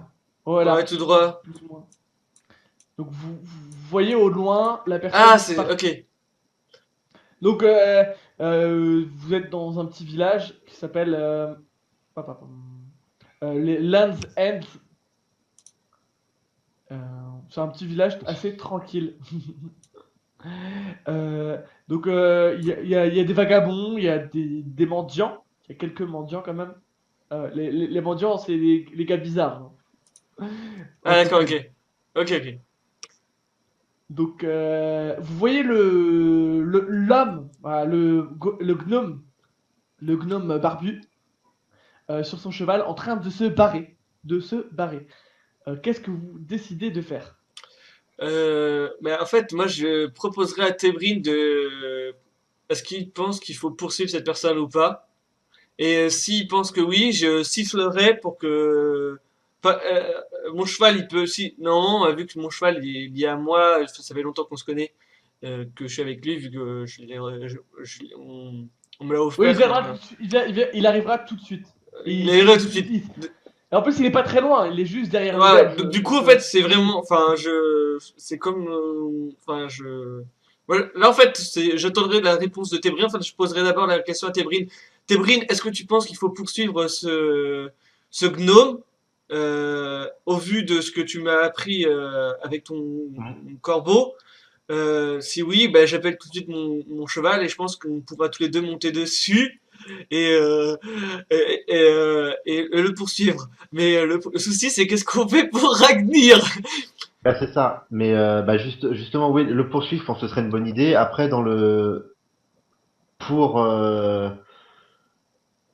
Speaker 3: Ouais,
Speaker 1: voilà,
Speaker 3: tout droit.
Speaker 1: plus ou moins. Donc vous voyez au loin la
Speaker 3: Ah,
Speaker 1: personne
Speaker 3: c'est,
Speaker 1: partir.
Speaker 3: ok.
Speaker 1: Donc, vous êtes dans un petit village qui s'appelle les Lands End. C'est un petit village assez tranquille. Donc, il y a des vagabonds, il y a des mendiants. Il y a quelques mendiants quand même. Les mendiants, c'est les gars bizarres, hein. On va
Speaker 3: Ah,
Speaker 1: pas se
Speaker 3: d'accord,
Speaker 1: mentir.
Speaker 3: ok. Ok, ok.
Speaker 1: Donc, vous voyez l'homme, voilà, le gnome barbu, sur son cheval en train de se barrer. De se barrer. Qu'est-ce que vous décidez de faire?
Speaker 3: Mais en fait, moi, je proposerais à Tébrin de, est-ce qu'il pense qu'il faut poursuivre cette personne ou pas? Et s'il pense que oui, je sifflerai pour que Enfin, mon cheval, il peut aussi. Non, vu que mon cheval il est lié à moi, ça fait longtemps qu'on se connaît, que je suis avec lui, vu que on me l'a
Speaker 1: Oui, il
Speaker 3: offert.
Speaker 1: viendra tout de suite. Il arrivera tout de suite.
Speaker 3: Il est là tout de suite.
Speaker 1: Et en plus, il est pas très loin. Il est juste derrière
Speaker 3: Ouais,
Speaker 1: l'auberge.
Speaker 3: donc, du coup,
Speaker 1: Donc,
Speaker 3: en fait, c'est vraiment. Enfin, c'est comme. Enfin, Voilà. Là, en fait, j'attendrai la réponse de Tébrin. Enfin, je poserai d'abord la question à Tébrin. Tébrin, est-ce que tu penses qu'il faut poursuivre ce gnome au vu de ce que tu m'as appris avec ton corbeau? Si oui, ben, j'appelle tout de suite mon cheval et je pense qu'on pourra tous les deux monter dessus et, et le poursuivre. Mais le souci, c'est qu'est-ce qu'on fait pour Ragnir?
Speaker 2: Bah, c'est ça. Mais justement, oui, le poursuivre, je pense que ce serait une bonne idée. Après, pour euh,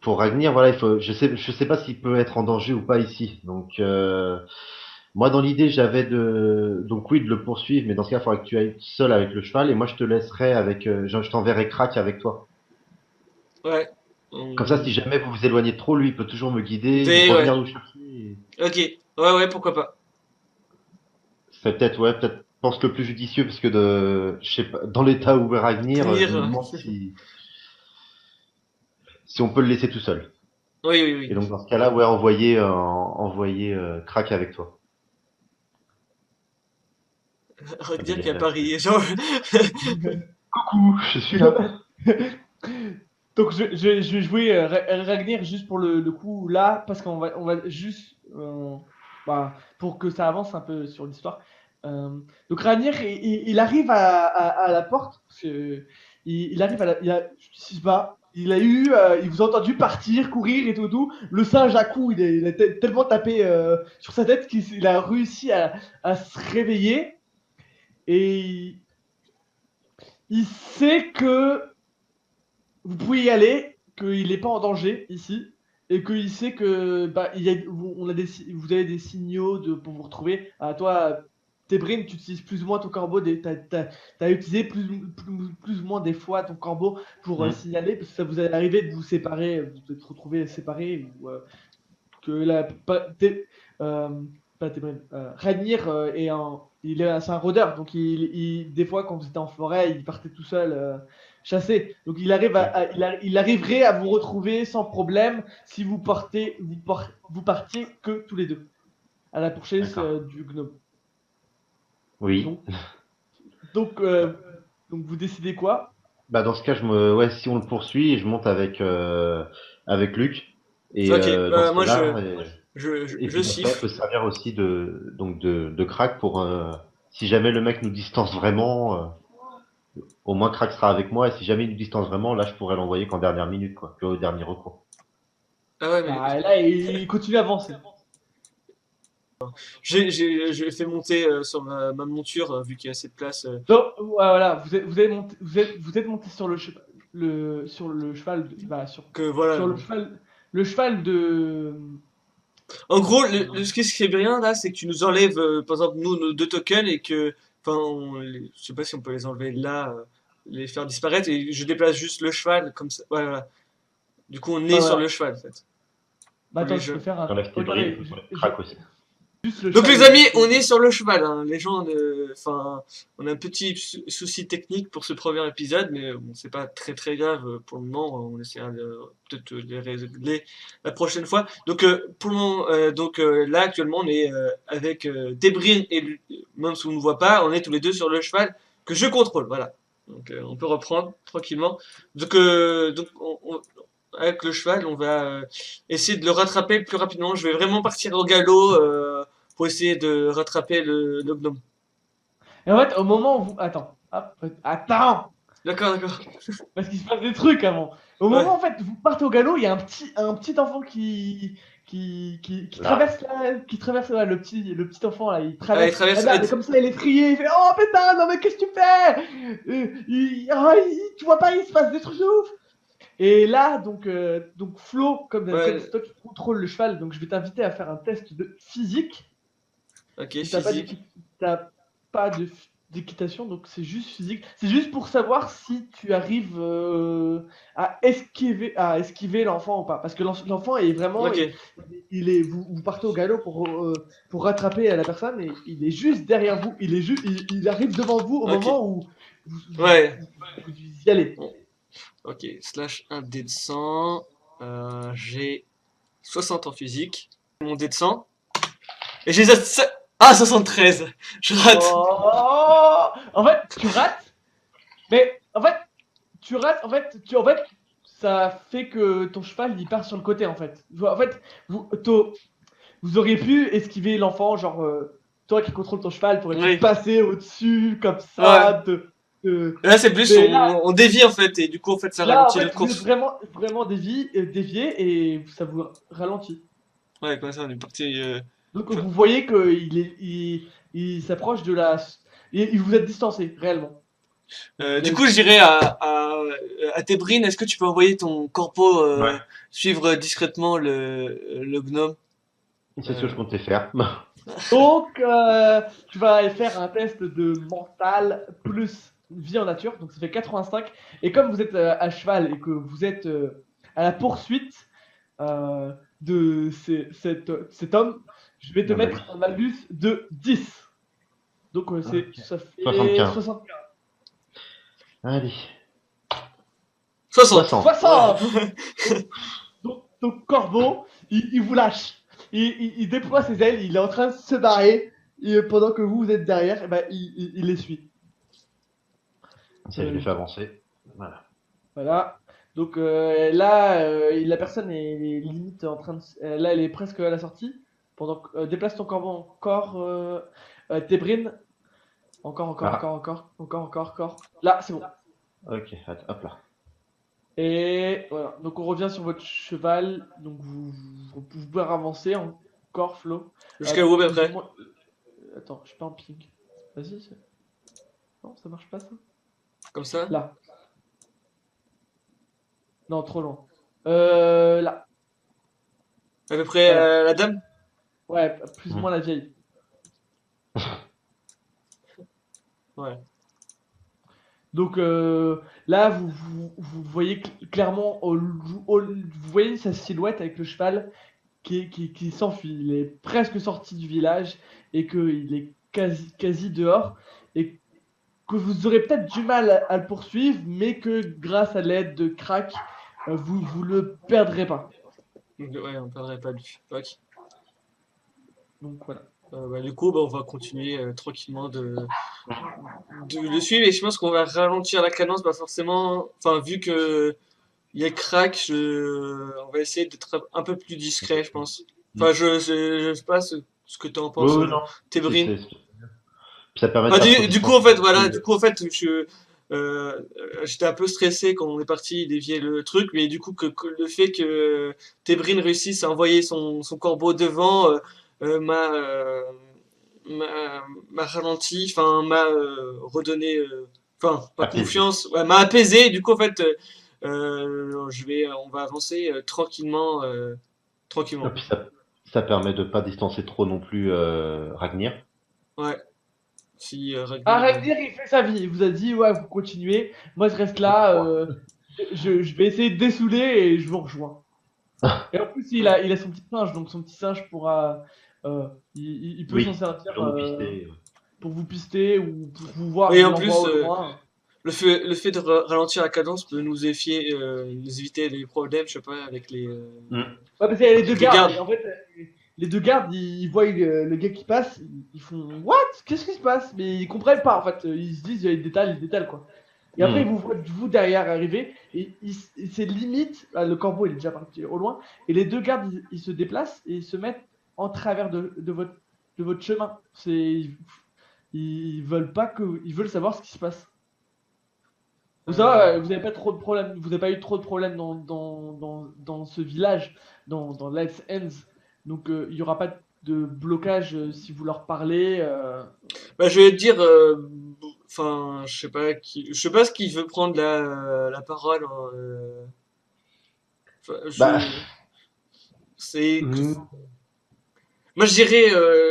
Speaker 2: pour Ragnir, voilà, je sais pas s'il peut être en danger ou pas ici. Donc moi, dans l'idée, j'avais donc oui, de le poursuivre, mais dans ce cas, il faudrait que tu ailles seul avec le cheval et moi, je te laisserai avec, je t'enverrai Crack avec toi.
Speaker 3: Ouais.
Speaker 2: Comme ça, si
Speaker 3: On
Speaker 2: jamais vous vous éloignez trop, lui, il peut toujours me guider,
Speaker 3: Ouais.
Speaker 2: revenir nous chercher.
Speaker 3: Ok. Ouais, ouais, pourquoi pas.
Speaker 2: C'est peut-être, ouais, peut-être, je pense que le plus judicieux, parce que je sais pas, dans l'état où est Ragnir, je
Speaker 3: Tenir.
Speaker 2: me demande si on peut le laisser tout seul.
Speaker 3: Oui, oui,
Speaker 2: Et
Speaker 3: oui.
Speaker 2: donc, dans ce cas-là, ouais, envoyer Crack avec toi.
Speaker 3: Dire qu'il y a Paris. Genre,
Speaker 2: Coucou, je suis là.
Speaker 1: Donc je vais jouer Ragnir juste pour le coup là, parce on va juste bah, pour que ça avance un peu sur l'histoire. Donc Ragnir, il arrive à la porte, parce que il arrive je sais pas, il vous a entendu partir, courir et tout. Le singe à coup, il a tellement tapé sur sa tête qu'il a réussi à se réveiller et il sait que vous pouvez y aller, qu'il n'est pas en danger ici, et qu'il sait que bah, vous avez des signaux pour vous retrouver. À toi, Tébrim, tu utilises plus ou moins ton corbeau, t'as utilisé plus ou moins des fois ton corbeau pour
Speaker 2: Hmm.
Speaker 1: signaler, parce que ça vous est arrivé de vous séparer, de te retrouver séparés, ou que la pas Tébrim, Rhaenyra, c'est un rôdeur, donc des fois quand vous étiez en forêt, il partait tout seul chasser. Donc il arriverait à vous retrouver sans problème si vous partiez que tous les deux à la pourchasse
Speaker 2: D'accord.
Speaker 1: du gnome.
Speaker 2: Oui.
Speaker 1: Donc donc euh, donc vous décidez quoi?
Speaker 2: Bah, dans ce cas, ouais, si on le poursuit, je monte avec Luc. Et
Speaker 3: ok.
Speaker 2: dans ce
Speaker 3: Moi,
Speaker 2: cas-là, et
Speaker 3: je
Speaker 2: puis dans ce cas, on peut
Speaker 3: siffle.
Speaker 2: se servir aussi de Crack pour, si jamais le mec nous distance vraiment, au moins Crack sera avec moi. Et si jamais il nous distance vraiment, là, je pourrais l'envoyer qu'en dernière minute, quoi, que au dernier recours.
Speaker 3: Ah ouais, mais
Speaker 1: Bah, là il continue à avancer.
Speaker 3: j'ai fait monter sur ma monture vu qu'il y a assez de place.
Speaker 1: Donc voilà, vous êtes monté sur sur le cheval bah,
Speaker 3: Que voilà.
Speaker 1: sur le cheval de.
Speaker 3: En gros, ce qui est bien là, c'est que tu nous enlèves, par exemple, nous, nos deux tokens et que, enfin, je sais pas si on peut les enlever là, les faire disparaître et je déplace juste le cheval comme ça. Ouais, voilà. Du coup, on est
Speaker 1: Bah
Speaker 3: sur le
Speaker 1: voilà.
Speaker 3: cheval en fait.
Speaker 1: Bah
Speaker 3: Pour les
Speaker 1: attends, je peux
Speaker 3: jeux.
Speaker 1: faire un.
Speaker 2: J'enlève Tébrim,
Speaker 1: Regardez,
Speaker 2: Crack aussi.
Speaker 1: juste le
Speaker 3: Donc
Speaker 1: cheval.
Speaker 3: les amis, on est sur le cheval, hein. Les gens, enfin, on a un petit souci technique pour ce premier épisode, mais bon, c'est pas très très grave pour le moment. On essaiera de peut-être les régler la prochaine fois. Donc pour le moment, là actuellement, on est avec Debrin et même si on ne voit pas, on est tous les deux sur le cheval que je contrôle. Voilà. Donc on peut reprendre tranquillement. Donc avec le cheval, on va essayer de le rattraper le plus rapidement. Je vais vraiment partir au galop pour essayer de rattraper le gnome.
Speaker 1: Et en fait, au moment où vous. Attends. Hop, attends!
Speaker 3: D'accord, d'accord.
Speaker 1: Parce qu'il se passe des trucs avant. Au moment
Speaker 3: Ouais.
Speaker 1: en fait, vous partez au galop, il y a un petit enfant qui
Speaker 2: Là.
Speaker 1: traverse qui traverse le petit enfant là, il
Speaker 3: Allez,
Speaker 1: traverse la
Speaker 3: traverse.
Speaker 1: dame, et comme ça il est effrayé, il fait oh putain, non mais qu'est-ce que tu fais? Tu vois pas, il se passe des trucs de ouf. Et là, donc Flo, comme c'est
Speaker 3: Ouais,
Speaker 1: toi qui contrôle le cheval, donc je vais t'inviter à faire un test de physique.
Speaker 3: ok,
Speaker 1: Si
Speaker 3: physique.
Speaker 1: t'as pas de d'équitation, donc c'est juste physique. C'est juste pour savoir si tu arrives à esquiver l'enfant ou pas. Parce que l'enfant est vraiment.
Speaker 3: Ok,
Speaker 1: Vous partez au galop pour rattraper la personne et il est juste derrière vous. Il arrive devant vous au
Speaker 3: ok,
Speaker 1: moment où
Speaker 3: ouais.
Speaker 1: vous y allez.
Speaker 3: Bon. Ok, slash un dé de 100. J'ai 60 en physique. Mon dé de 100. Et j'ai 73. Je rate.
Speaker 1: Oh, en fait, tu rates, mais en fait, ça fait que ton cheval il part sur le côté en fait. En fait, vous auriez pu esquiver l'enfant, genre toi qui contrôle ton cheval, t'aurais pu
Speaker 3: Oui.
Speaker 1: passer au-dessus comme
Speaker 3: Ouais.
Speaker 1: ça.
Speaker 3: Là, c'est plus,
Speaker 1: Mais là,
Speaker 3: on dévie en fait. Et du coup, en fait, ça
Speaker 1: là, en
Speaker 3: ralentit
Speaker 1: fait,
Speaker 3: notre
Speaker 1: vous êtes
Speaker 3: course.
Speaker 1: vraiment dévié et ça vous ralentit.
Speaker 3: Ouais, comme ça, on est parti.
Speaker 1: Donc
Speaker 3: Enfin,
Speaker 1: vous voyez qu'il s'approche de la. Il vous êtes distancé réellement. Donc,
Speaker 3: du coup, je dirais à Tébrin, est-ce que tu peux envoyer ton corpo
Speaker 2: Ouais.
Speaker 3: suivre discrètement le gnome?
Speaker 2: C'est ce que
Speaker 3: Euh,
Speaker 2: je comptais faire.
Speaker 1: Donc, tu vas aller faire un test de mental plus vie en nature, donc ça fait 85. Et comme vous êtes à cheval et que vous êtes à la poursuite de cet homme, je vais te
Speaker 2: Ah bah oui.
Speaker 1: mettre un malus de 10. Donc,
Speaker 2: Ok.
Speaker 1: ça fait
Speaker 2: 75.
Speaker 1: 75.
Speaker 2: Allez.
Speaker 3: 60.
Speaker 2: 60.
Speaker 1: 60. Donc, Corbeau, il vous lâche. Il déploie ses ailes, il est en train de se barrer. Et pendant que vous êtes derrière, eh ben, il les suit.
Speaker 2: Ça, je
Speaker 1: Euh,
Speaker 2: l'ai fait avancer. Voilà.
Speaker 1: Voilà. Donc là, la personne est limite en train de. Là, elle est presque à la sortie. Pendant que, déplace ton corbeau encore. Tébrin. Encore, encore,
Speaker 2: Ah,
Speaker 1: encore, encore, encore, encore, encore. Là, c'est bon.
Speaker 2: ok. Attends, hop là.
Speaker 1: Et voilà. Donc on revient sur votre cheval. Donc vous pouvez avancer encore, Flo.
Speaker 3: Jusqu'à où à peu
Speaker 1: Plus ou
Speaker 3: près?
Speaker 1: moins. Attends, je suis pas en ping. Vas-y. Non, ça marche pas ça.
Speaker 3: Comme ça?
Speaker 1: Là. Non, trop loin. Là.
Speaker 3: À peu près
Speaker 1: Voilà.
Speaker 3: la dame?
Speaker 1: Ouais, plus ou
Speaker 2: Hmm.
Speaker 1: moins la vieille.
Speaker 3: Ouais.
Speaker 1: Donc là, vous voyez clairement, vous voyez sa silhouette avec le cheval qui s'enfuit. Il est presque sorti du village et qu'il est quasi dehors. Et que vous aurez peut-être du mal à le poursuivre, mais que grâce à l'aide de Crack, vous le perdrez pas.
Speaker 3: Ouais, on perdrait pas du fuck.
Speaker 1: Donc voilà.
Speaker 3: Bah, du coup, bah, on va continuer tranquillement de le suivre et je pense qu'on va ralentir la cadence, bah forcément, enfin vu que il y a crack, on va essayer d'être un peu plus discret, je pense.
Speaker 2: Hmm.
Speaker 3: Enfin, je sais pas ce que tu en
Speaker 2: Oui,
Speaker 3: penses,
Speaker 2: oui, non. Si,
Speaker 3: Tébrin.
Speaker 2: puis ça permet de
Speaker 3: Enfin,
Speaker 2: pas trop
Speaker 3: du coup, en
Speaker 2: distancer
Speaker 3: fait,
Speaker 2: non
Speaker 3: voilà,
Speaker 2: plus.
Speaker 3: du coup, en fait, j'étais un peu stressé quand on est parti dévier le truc, mais du coup, que le fait que Tébrin réussisse à envoyer son corbeau devant m'a m'a ralenti, enfin, m'a redonné, enfin, pas
Speaker 2: Apaisé.
Speaker 3: confiance, ouais, m'a apaisé, du coup, en fait, on va avancer tranquillement,
Speaker 2: Et
Speaker 3: tranquillement.
Speaker 2: puis ça permet de pas distancer trop non plus Ragnir.
Speaker 3: Ouais, si Ragnar.
Speaker 1: Arakdir, il fait sa vie. Il vous a dit, ouais, vous continuez. Moi, je reste
Speaker 2: Je
Speaker 1: là.
Speaker 2: crois.
Speaker 1: Je vais essayer de dessouler et je vous rejoins. Et en plus, il
Speaker 3: Ouais.
Speaker 1: a son petit singe, donc son petit singe pourra. Il peut s'en
Speaker 2: Oui,
Speaker 1: servir
Speaker 2: toujours nous pister.
Speaker 1: pour vous pister ou pour vous voir.
Speaker 3: Et
Speaker 1: Il
Speaker 3: en
Speaker 1: l'envoie
Speaker 3: plus,
Speaker 1: au loin.
Speaker 3: le fait de ralentir la cadence peut nous éviter des problèmes, je sais pas, avec
Speaker 2: Hmm.
Speaker 1: Ouais, parce qu'il y a les deux
Speaker 3: les
Speaker 1: gardes.
Speaker 3: gardes.
Speaker 1: Et en fait, les deux gardes, ils voient le gars qui passe. Ils font What? Qu'est-ce qui se passe? Mais ils comprennent pas. En fait, ils se disent, il détale, quoi. Et après, ils
Speaker 2: Hmm.
Speaker 1: vous voient vous derrière arriver. Et c'est limite. Le corbeau, il est déjà parti au loin. Et les deux gardes, ils se déplacent et ils se mettent en travers de votre chemin. Ils veulent pas que. Ils veulent savoir ce qui se passe. Vous
Speaker 3: Euh,
Speaker 1: savez, vous n'avez pas trop de problèmes. Vous n'avez pas eu trop de problèmes dans ce village, dans Let's Ends. Donc, il n'y aura pas de blocage si vous leur parlez.
Speaker 3: Bah, je vais te dire, enfin, je sais pas ce qui veut prendre la parole, hein, enfin,
Speaker 2: Bah,
Speaker 3: c'est,
Speaker 2: hmm.
Speaker 3: moi je dirais,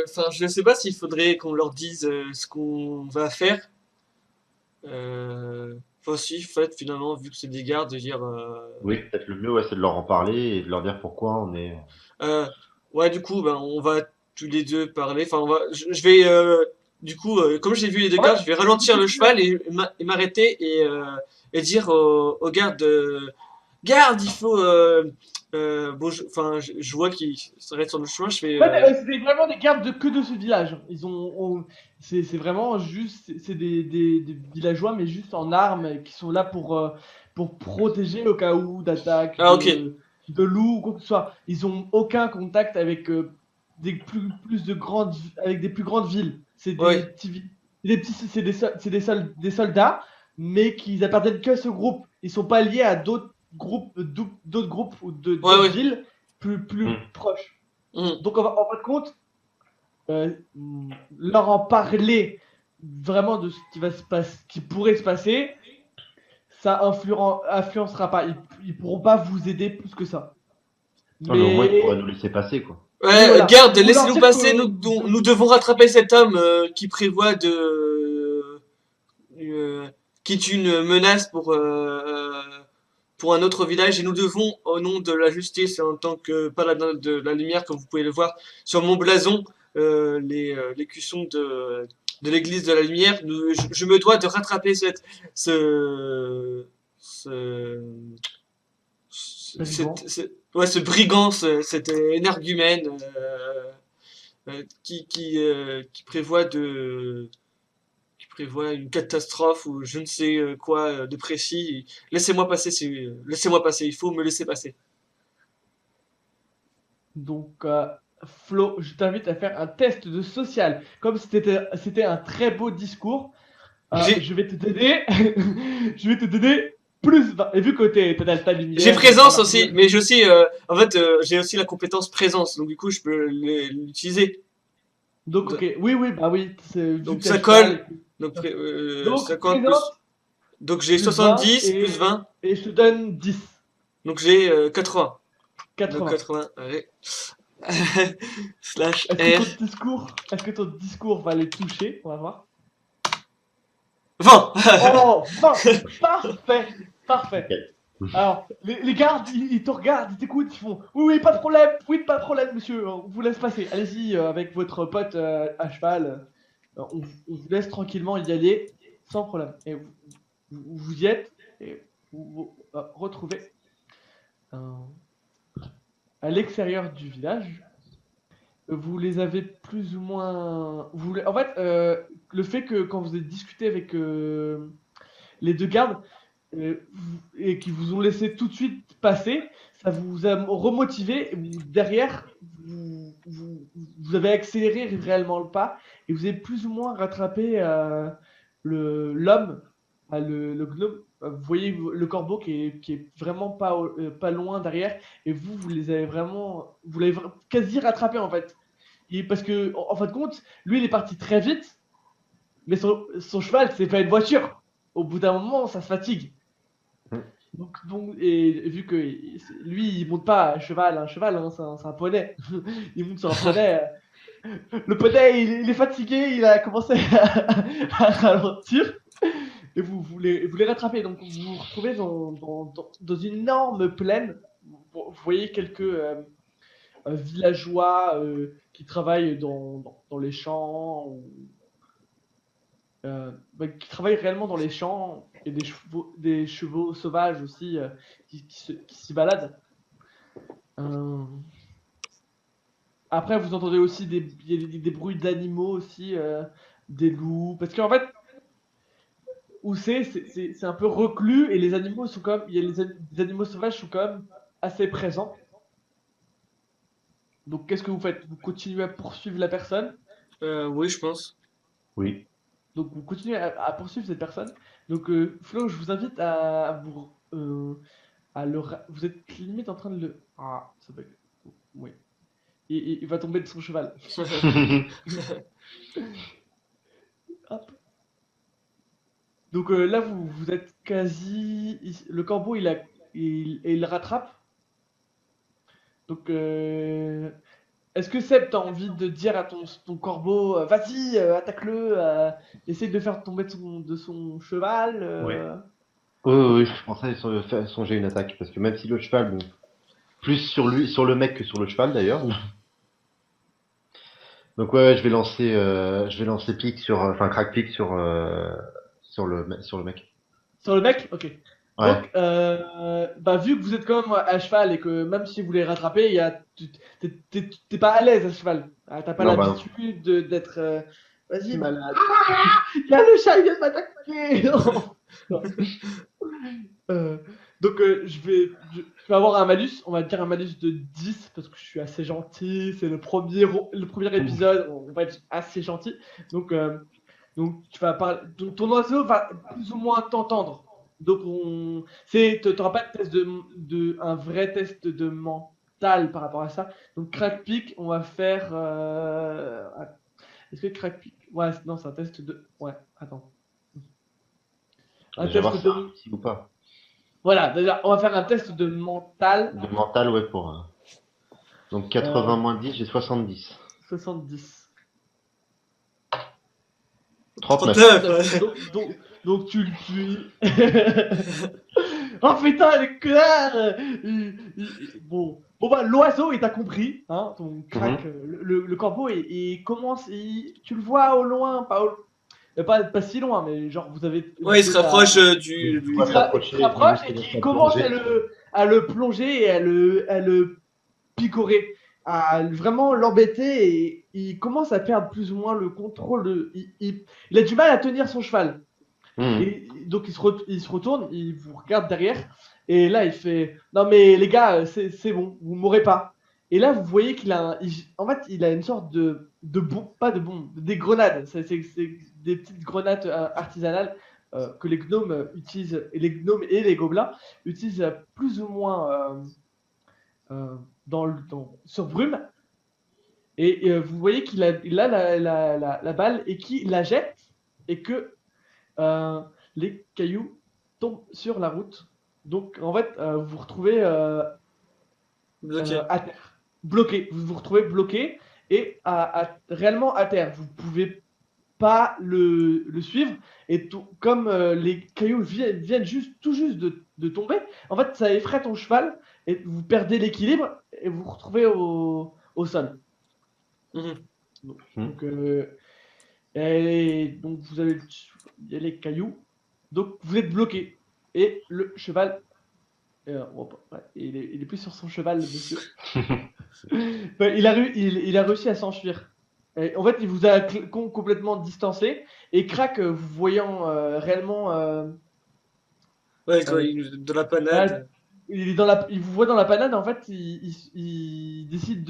Speaker 3: enfin, je sais pas s'il faudrait qu'on leur dise ce qu'on va faire. Enfin, si, en fait, finalement, vu que c'est des gardes, de dire.
Speaker 2: Oui, peut-être le mieux, ouais, c'est de leur en parler et de leur dire pourquoi on est.
Speaker 3: Euh, ouais, du coup, ben, on va tous les deux parler. Enfin, je vais. Du coup, comme j'ai vu les deux
Speaker 1: En fait,
Speaker 3: gardes, je vais ralentir le cheval et m'arrêter et dire aux gardes. Garde, il faut. Bon, enfin, je vois qu'ils s'arrêtent sur le chemin. Je fais.
Speaker 1: en fait, c'était vraiment des gardes que de ce village. C'est vraiment juste, c'est des villageois, mais juste en armes, qui sont là pour protéger au cas où d'attaques,
Speaker 3: Ah, ok.
Speaker 1: de loups ou quoi que ce soit. Ils ont aucun contact avec plus de grandes, avec des plus grandes villes. C'est des
Speaker 3: Ouais,
Speaker 1: petits, des petits, des soldats, mais qui appartiennent qu'à ce groupe. Ils sont pas liés à d'autres groupes ou
Speaker 3: ouais,
Speaker 1: d'autres
Speaker 3: ouais.
Speaker 1: villes plus
Speaker 2: Hmm.
Speaker 1: proches.
Speaker 3: Hmm.
Speaker 1: Donc, en fin de compte, euh, leur en parler vraiment de ce qui va se passer, qui pourrait se passer, ça influencera pas. Ils pourront pas vous aider plus que ça.
Speaker 2: Non, mais au moins, ils pourraient
Speaker 1: Mais
Speaker 2: nous laisser passer, quoi.
Speaker 1: oui,
Speaker 3: Ouais,
Speaker 1: voilà.
Speaker 3: garde,
Speaker 1: Ou leur
Speaker 3: laissez-nous
Speaker 1: dire
Speaker 3: passer.
Speaker 1: que
Speaker 3: Nous devons rattraper cet homme qui prévoit euh, qui est une menace pour un autre village. Et nous devons, au nom de la justice et en tant que paladin de la lumière, comme vous pouvez le voir sur mon blason, l'écusson de l'église de la lumière, je me dois de rattraper ce, ce,
Speaker 1: brigand.
Speaker 3: ouais, ce brigand, cet énergumène qui prévoit une catastrophe ou je ne sais quoi de précis. Laissez-moi passer, laissez-moi passer, il faut me laisser passer.
Speaker 1: Donc, Flo, je t'invite à faire un test de social. Comme c'était un très beau discours,
Speaker 3: J'ai
Speaker 1: je vais te donner, je vais te donner plus 20. Et vu que t'as ta
Speaker 3: j'ai
Speaker 1: lumière,
Speaker 3: présence aussi, mais j'ai aussi, en fait, j'ai aussi la compétence présence, donc du coup, je peux l'utiliser.
Speaker 1: donc ok, oui, bah oui, vu
Speaker 3: Donc
Speaker 1: que t'es à
Speaker 3: ça
Speaker 1: cheval.
Speaker 3: colle, donc
Speaker 1: Donc,
Speaker 3: 50 plus.
Speaker 1: présente
Speaker 3: Donc j'ai
Speaker 1: plus 20
Speaker 3: 70 plus 20,
Speaker 1: et je te donne 10,
Speaker 3: donc j'ai 80. Donc
Speaker 1: 80.
Speaker 3: 80, allez. Slash
Speaker 1: Est-ce que
Speaker 3: R.
Speaker 1: ton discours va les toucher? On va voir.
Speaker 3: 20.
Speaker 1: Oh, 20! Parfait! Parfait!
Speaker 2: Nickel.
Speaker 1: Alors, les gardes, ils te regardent, ils t'écoutent, ils font oui, pas de problème, oui, pas de problème, monsieur, on vous laisse passer. Allez-y avec votre pote à cheval, on vous laisse tranquillement y aller, sans problème. Et vous y êtes, et vous retrouvez euh, à l'extérieur du village. Vous les avez plus ou moins. En fait, le fait que quand vous avez discuté avec les deux gardes et qui vous ont laissé tout de suite passer, ça vous a remotivé. Et derrière, vous avez accéléré réellement le pas et vous avez plus ou moins rattrapé l'homme, le gnome. Vous voyez le corbeau qui est vraiment pas loin derrière et vous les avez vraiment, vous l'avez quasi rattrapé en fait. Parce que en fin de compte, lui il est parti très vite, mais son cheval c'est pas une voiture. Au bout d'un moment, ça se fatigue. Et vu que lui, il monte pas un cheval, hein, c'est un poney. Il monte sur un poney. Le poney, il est fatigué, il a commencé à ralentir. Et vous les rattrapez. Donc vous vous retrouvez dans une énorme plaine. Vous voyez quelques villageois qui travaillent dans les champs, qui travaillent réellement dans les champs, et des chevaux sauvages aussi qui s'y baladent. Euh, Après, vous entendez aussi il y a des bruits d'animaux aussi, des loups. Parce qu'en fait, où c'est un peu reclus et les animaux sont quand même, les animaux sauvages sont quand même assez présents. Donc, qu'est-ce que vous faites? Vous continuez à poursuivre la personne.
Speaker 3: Oui, je pense.
Speaker 2: Oui.
Speaker 1: Donc, vous continuez à poursuivre cette personne. Donc, Flo, je vous invite vous êtes limite en train de le. Ah, ça bug. Oui. Il va tomber de son cheval. Hop. Donc là, vous êtes quasi. Le corbeau, il rattrape. Donc est-ce que Seb, t'as envie de dire à ton corbeau, vas-y, attaque-le, essaye de faire tomber de son cheval
Speaker 2: Ouais. Oui, oui, oui, je pensais songer une attaque, parce que même si le cheval, bon, plus sur lui, sur le mec que sur le cheval d'ailleurs. Donc ouais, je vais lancer pique sur, enfin crack pique sur le mec.
Speaker 1: sur le mec? Ok.
Speaker 2: Ouais.
Speaker 1: Donc, bah, vu que vous êtes quand même à cheval et que même si vous les rattrapez, t'es pas à l'aise à cheval. Ah, t'as pas
Speaker 2: Non, bah non.
Speaker 1: l'habitude d'être. Vas-y, malade. Il y a le chat, il vient de m'attaquer! Non. Donc, je vais avoir un malus. On va dire un malus de 10 parce que je suis assez gentil. C'est le premier épisode. On va être assez gentil. Donc, tu vas parler. Ton oiseau va plus ou moins t'entendre. Donc, t'auras pas de test un vrai test de mental par rapport à ça. Donc, crack pick, on va faire. Est-ce que crack pick. Ouais, non, c'est un test de. Ouais, attends.
Speaker 2: On va
Speaker 1: Un
Speaker 2: déjà
Speaker 1: test
Speaker 2: voir si ça
Speaker 1: de.
Speaker 2: réussit ou pas.
Speaker 1: Voilà, déjà, on va faire un test de mental.
Speaker 2: De mental, ouais, pour. Donc
Speaker 1: Euh,
Speaker 2: 80 moins 10, j'ai 70.
Speaker 1: 70.
Speaker 2: 39.
Speaker 1: 39. Donc tu le tues. Oh putain, les connards! Bon bah, l'oiseau, il t'a compris, hein, ton crack,
Speaker 2: Mhm.
Speaker 1: le corbeau, il commence, tu le vois au loin, pas si loin, mais genre,
Speaker 3: Ouais, il
Speaker 1: vous
Speaker 3: se
Speaker 1: êtes à.
Speaker 3: rapproche
Speaker 2: Il
Speaker 3: du.
Speaker 2: va
Speaker 1: Il se
Speaker 2: s'approcher et lui
Speaker 1: rapproche et
Speaker 2: commence
Speaker 1: qui
Speaker 2: à
Speaker 1: commence
Speaker 2: plonger.
Speaker 1: à le plonger et à le picorer, à vraiment l'embêter et il commence à perdre plus ou moins le contrôle. Il a du mal à tenir son cheval.
Speaker 2: Mhm.
Speaker 1: Et donc il se retourne, il vous regarde derrière et là il fait non mais les gars, c'est bon, vous mourrez pas. Et là vous voyez qu'il a en fait il a une sorte pas de bombe, des grenades. C'est des petites grenades artisanales que les gnomes utilisent, et les gnomes et les gobelins utilisent plus ou moins sur Brume. Et vous voyez il a la balle et qu'il la jette et que euh, les cailloux tombent sur la route. Donc en fait, vous vous retrouvez
Speaker 3: Ok.
Speaker 1: à terre, bloqué. Vous vous retrouvez bloqué et réellement à terre. Vous pouvez pas le suivre. Et comme les cailloux viennent tout juste de tomber, en fait, ça effraie ton cheval et vous perdez l'équilibre et vous vous retrouvez au sol.
Speaker 3: Mhm.
Speaker 1: Donc, donc vous avez il y a les cailloux. Donc vous êtes bloqué. Et le cheval. Ouais, il est plus sur son cheval, le monsieur. Ouais, il a réussi à s'enfuir. Et en fait, il vous a complètement distancé. Et Crack, vous voyant réellement.
Speaker 3: Ouais,
Speaker 1: Euh,
Speaker 3: de la
Speaker 1: voilà,
Speaker 3: panade.
Speaker 1: il vous voit dans la panade. En fait, il décide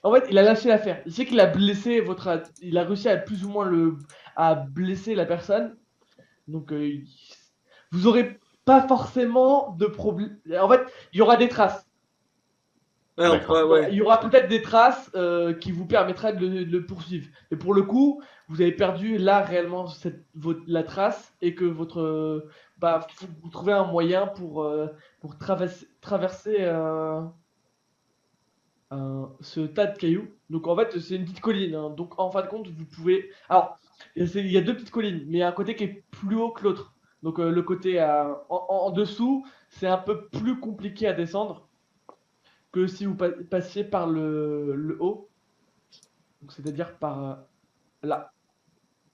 Speaker 1: en fait, il a lâché l'affaire. Il sait qu'il a blessé il a réussi à plus ou moins à blesser la personne. Donc, vous aurez pas forcément de problème. En fait, il y aura des traces.
Speaker 3: Ouais, on pourrait,
Speaker 2: D'accord.
Speaker 3: ouais.
Speaker 1: Il y aura peut-être des traces qui vous permettraient de le poursuivre. Mais pour le coup, vous avez perdu là réellement la trace et que faut que vous trouvez un moyen pour traverser ce tas de cailloux. Donc en fait, c'est une petite colline, hein. Donc en fin de compte, vous pouvez. Alors, il y a deux petites collines, mais il y a un côté qui est plus haut que l'autre. Donc le côté en dessous, c'est un peu plus compliqué à descendre que si vous passiez par le haut. Donc c'est-à-dire par là.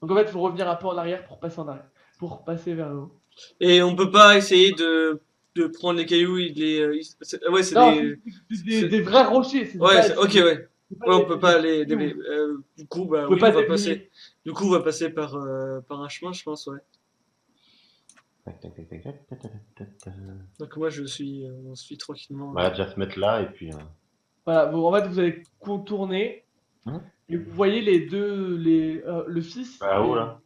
Speaker 1: Donc en fait, il faut revenir un peu en arrière pour passer en arrière, pour passer vers le haut.
Speaker 3: Et on peut pas essayer de prendre les cailloux, ouais, c'est
Speaker 1: Non,
Speaker 3: des,
Speaker 1: des vrais rochers,
Speaker 3: ouais, ok, ouais.
Speaker 1: c'est pas
Speaker 3: Ouais, on peut pas
Speaker 1: des cailloux.
Speaker 3: du coup, bah
Speaker 1: Vous pouvez
Speaker 3: oui,
Speaker 1: pas
Speaker 3: on va passer.
Speaker 1: dévier.
Speaker 3: Du coup, on va passer par un chemin, je pense, ouais.
Speaker 2: Tac, tac, tac, tac, tac, tac, tac, tac, tac.
Speaker 3: Donc moi, on suit tranquillement.
Speaker 2: Voilà, déjà se mettre là et puis.
Speaker 1: Voilà, en fait, vous allez contourner
Speaker 2: Hein.
Speaker 1: et vous voyez le fils
Speaker 2: Bah, haut
Speaker 1: et
Speaker 2: là.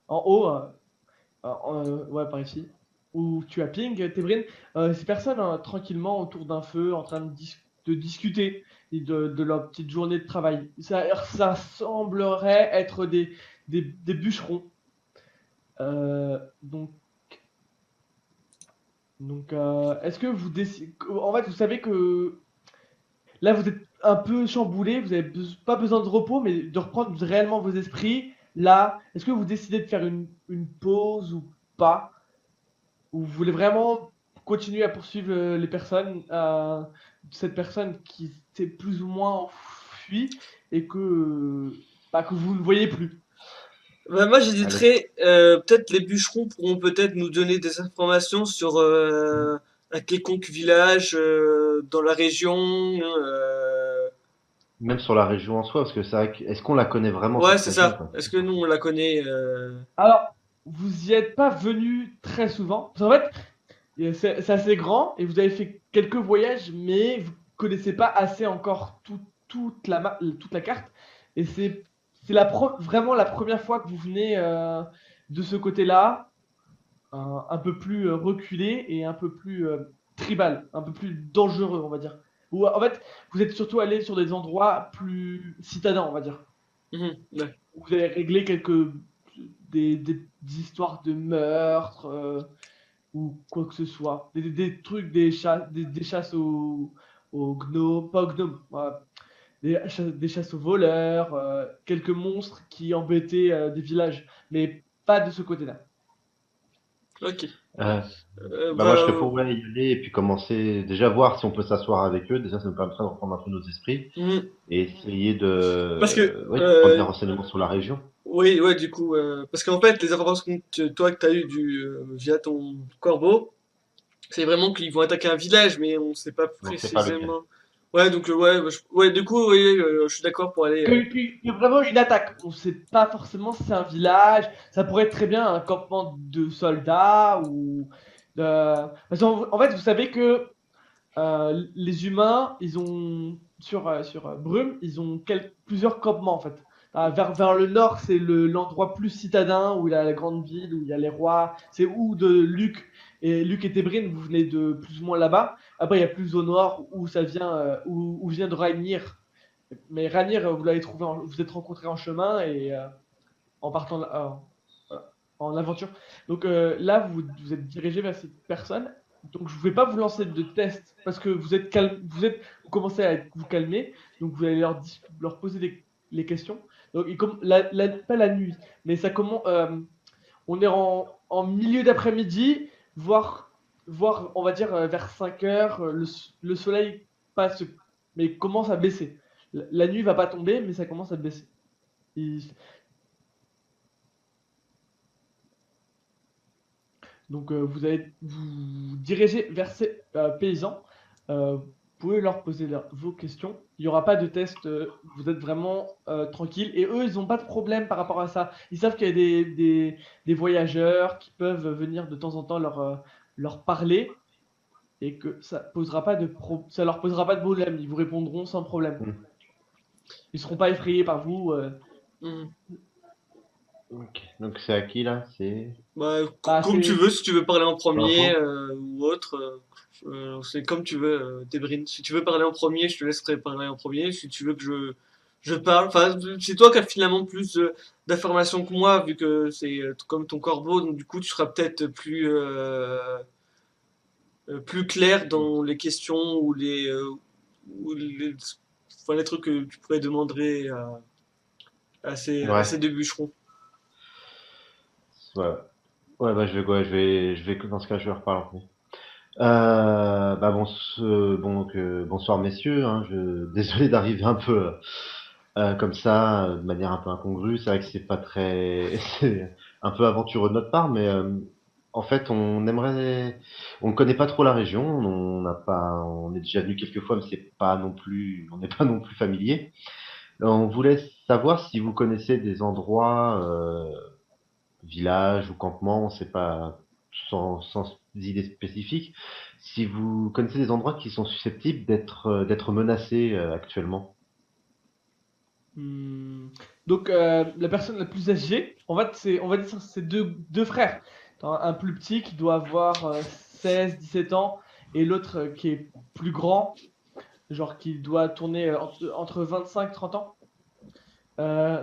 Speaker 1: en haut, ouais, par ici, où tu as Ping, Tebrin, ces personnes tranquillement autour d'un feu en train de discuter et de leur petite journée de travail. Ça semblerait être des bûcherons. Donc, est-ce que vous décidez. En fait, vous savez que là, vous êtes un peu chamboulé, vous avez pas besoin de repos, mais de reprendre réellement vos esprits. Là, est-ce que vous décidez de faire une pause ou pas? Ou vous voulez vraiment continuer à poursuivre les personnes, cette personne qui s'est plus ou moins enfuie et que vous ne voyez plus?
Speaker 3: Bah, moi,
Speaker 2: Allez.
Speaker 3: j'hésiterais. Peut-être les bûcherons pourront peut-être nous donner des informations sur un quelconque village dans la région.
Speaker 2: Même sur la région en soi, parce que c'est vrai que, est-ce qu'on la connaît vraiment
Speaker 3: Ouais,
Speaker 2: cette
Speaker 3: c'est
Speaker 2: région,
Speaker 3: ça.
Speaker 2: quoi?
Speaker 3: Est-ce que nous, on la connaît
Speaker 1: Alors, vous y êtes pas venu très souvent. Parce qu'en fait, c'est assez grand et vous avez fait quelques voyages, mais vous connaissez pas assez encore toute la carte. Et c'est vraiment la première fois que vous venez de ce côté-là, un peu plus reculé et un peu plus tribal, un peu plus dangereux, on va dire. Ou en fait, vous êtes surtout allé sur des endroits plus citadins, on va dire.
Speaker 3: ouais.
Speaker 1: Vous avez réglé des histoires de meurtres ou quoi que ce soit. Des trucs, des chasses aux gnomes, pas aux gnomes, voilà. Des chasses aux voleurs, quelques monstres qui embêtaient des villages, mais pas de ce côté-là.
Speaker 3: Ok.
Speaker 2: Euh, Bah moi, je
Speaker 3: Bah,
Speaker 2: serais pour ouais, y aller et puis commencer déjà voir si on peut s'asseoir avec eux. Déjà, ça nous permettrait de reprendre un peu nos esprits
Speaker 3: mhm.
Speaker 2: et essayer
Speaker 3: Parce que
Speaker 2: ouais, de prendre des renseignements sur la région.
Speaker 3: oui, ouais, du coup, parce qu'en fait, les informations toi que t'as eu via ton corbeau, c'est vraiment qu'ils vont attaquer un village, mais on sait pas
Speaker 2: Donc, c'est pas lequel.
Speaker 3: précisément. Ouais, donc ouais, ouais, du coup, oui, je suis d'accord pour aller.
Speaker 1: Qu'il y a vraiment une attaque. On ne sait pas forcément si c'est un village. Ça pourrait être très bien un campement de soldats ou. Parce qu'en fait, vous savez que les humains, ils ont sur Brume, ils ont plusieurs campements en fait. Vers le nord, c'est l'endroit plus citadin où il y a la grande ville, où il y a les rois. C'est où de Luc et Tébrin, vous venez de plus ou moins là-bas. Après, il y a plus au nord où ça vient, où vient de Ragnir. Mais Ragnir, vous l'avez trouvé, vous êtes rencontrés en chemin et en partant en aventure. Donc là, vous êtes dirigé vers cette personne. Donc je ne vais pas vous lancer de test parce que vous êtes calme, vous commencez à vous calmer. Donc vous allez leur poser les questions. Donc pas la nuit, mais ça comment on est en milieu d'après-midi, voire on va dire vers 5 heures, le soleil passe, mais commence à baisser. La nuit va pas tomber, mais ça commence à baisser. Il- Donc vous allez vous diriger vers ces paysans. Vous pouvez leur poser vos questions. Il n'y aura pas de test. Vous êtes vraiment tranquille. Et eux, ils n'ont pas de problème par rapport à ça. Ils savent qu'il y a des voyageurs qui peuvent venir de temps en temps leur parler et que ça leur posera pas de problème. Ils vous répondront sans problème.
Speaker 2: Hmm.
Speaker 1: Ils seront pas effrayés par vous.
Speaker 3: Mhm.
Speaker 2: Ok. Donc, c'est à qui là? C'est
Speaker 3: Bah,
Speaker 1: Bah,
Speaker 3: comme tu veux, si tu veux parler en premier
Speaker 2: Vincent?
Speaker 3: ou autre, c'est comme tu veux, Débrin. Si tu veux parler en premier, je te laisserai parler en premier. Si tu veux que je parle, enfin, c'est toi qui as finalement plus d'informations que moi, vu que c'est comme ton corbeau, donc du coup, tu seras peut-être plus clair dans les questions ou enfin, les trucs que tu pourrais demander à
Speaker 2: Ouais.
Speaker 3: ces deux bûcherons.
Speaker 2: Ouais. Ouais, bah, dans ce cas, je vais reparler en premier. Bah bonsoir messieurs, hein, désolé d'arriver un peu comme ça, de manière un peu incongrue. C'est vrai que c'est pas très, c'est un peu aventureux de notre part, mais en fait, on ne connaît pas trop la région. On est déjà venu quelques fois, mais on n'est pas non plus familier. On voulait savoir si vous connaissez des endroits, villages ou campements, on sait pas, sans idée spécifique, si vous connaissez des endroits qui sont susceptibles d'être menacés actuellement.
Speaker 1: Hmm. Donc, la personne la plus âgée, en fait, on va dire, c'est deux frères. T'as un plus petit qui doit avoir 17 ans et l'autre qui est plus grand, genre qui doit tourner entre 25 et 30 ans.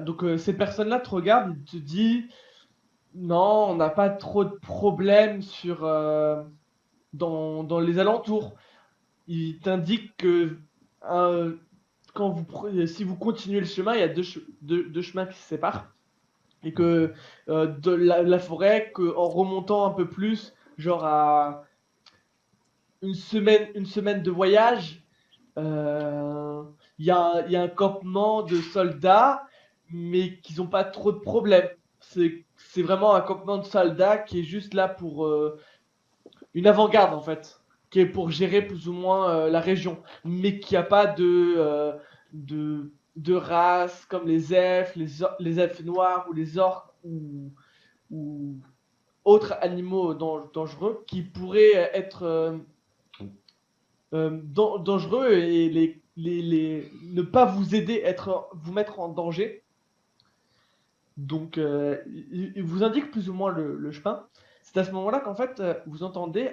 Speaker 1: Donc, ces personnes-là te regardent et te disent, non, on n'a pas trop de problèmes dans les alentours. Ils t'indiquent que si vous continuez le chemin, il y a deux chemins qui se séparent. Et que de la forêt, en remontant un peu plus, genre à une semaine de voyage, il y a un campement de soldats, mais qui n'ont pas trop de problèmes. C'est vraiment un campement de soldats qui est juste là pour une avant-garde en fait, qui est pour gérer plus ou moins la région, mais qui a pas de races comme les elfes, les elfes noirs ou les orques ou autres animaux dangereux qui pourraient être dangereux et ne pas vous aider, vous mettre en danger. Donc, il vous indique plus ou moins le chemin. C'est à ce moment-là qu'en fait, vous entendez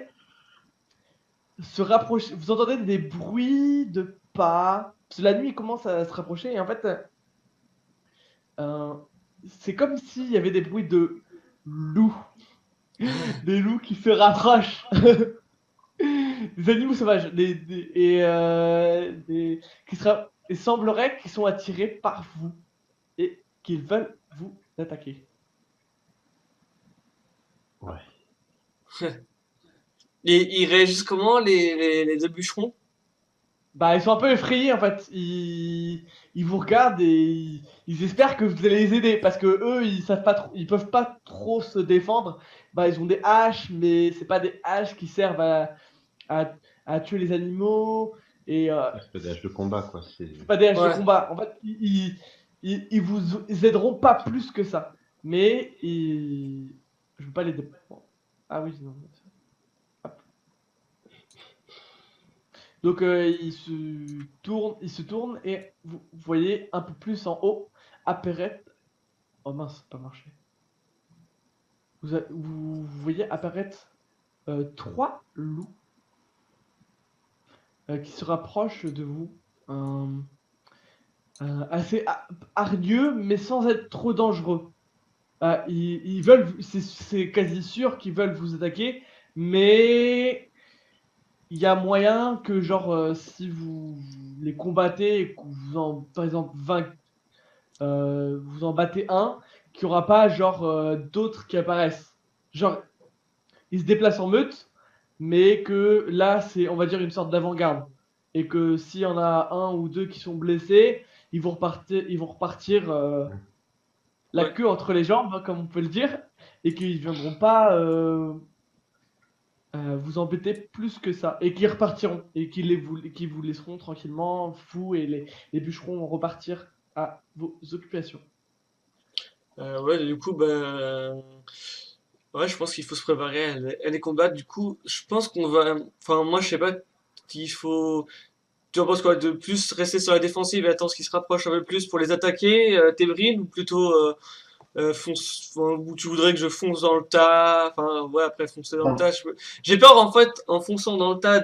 Speaker 1: se rapprocher. Vous entendez des bruits de pas. Parce que la nuit commence à se rapprocher et en fait, euh, c'est comme s'il y avait des bruits de loups. Des loups qui se rapprochent. Des animaux sauvages. Il semblerait qu'ils sont attirés par vous et qu'ils veulent vous attaquer.
Speaker 2: Ouais.
Speaker 3: Et ils réagissent comment, les deux bûcherons?
Speaker 1: Bah, ils sont un peu effrayés en fait. Ils vous regardent et ils espèrent que vous allez les aider parce que eux, ils savent pas trop, ils peuvent pas trop se défendre. Bah, ils ont des haches, mais c'est pas des haches qui servent à, à tuer les animaux et
Speaker 2: C'est pas des haches de combat, quoi.
Speaker 1: c'est pas des haches de
Speaker 3: Ouais.
Speaker 1: combat. En fait, ils aideront pas plus que ça. Mais je veux pas les bon. Ah oui, non. Hop. Donc il se tourne et vous voyez un peu plus en haut apparaître. Oh mince, ça n'a pas marché. Vous voyez apparaître trois loups qui se rapprochent de vous. Euh, assez hargneux, mais sans être trop dangereux. Ils veulent, c'est quasi sûr qu'ils veulent vous attaquer, mais il y a moyen que, genre, si vous les combattez et que vous en, par exemple, vous en battez un, qu'il n'y aura pas, genre, d'autres qui apparaissent. Genre, ils se déplacent en meute, mais que là, c'est, on va dire, une sorte d'avant-garde. Et que s'il y en a un ou deux qui sont blessés, ils vont repartir la
Speaker 3: Ouais.
Speaker 1: queue entre les jambes, hein, comme on peut le dire, et qu'ils ne viendront pas vous embêter plus que ça, et qu'ils repartiront, et qu'ils vous laisseront tranquillement, vous et les bûcherons vont repartir à vos occupations.
Speaker 3: Ouais, du coup, ben, ouais, je pense qu'il faut se préparer à les combattre. Du coup, je pense qu'on va, enfin, moi, je sais pas qu'il faut, tu en penses quoi, de plus rester sur la défensive et attendre ce qui se rapproche un peu plus pour les attaquer, Tébrim, ou plutôt, enfin, ou tu voudrais que je fonce dans le tas, enfin, ouais, après foncer dans le tas, j'ai peur, en fait, en fonçant dans le tas,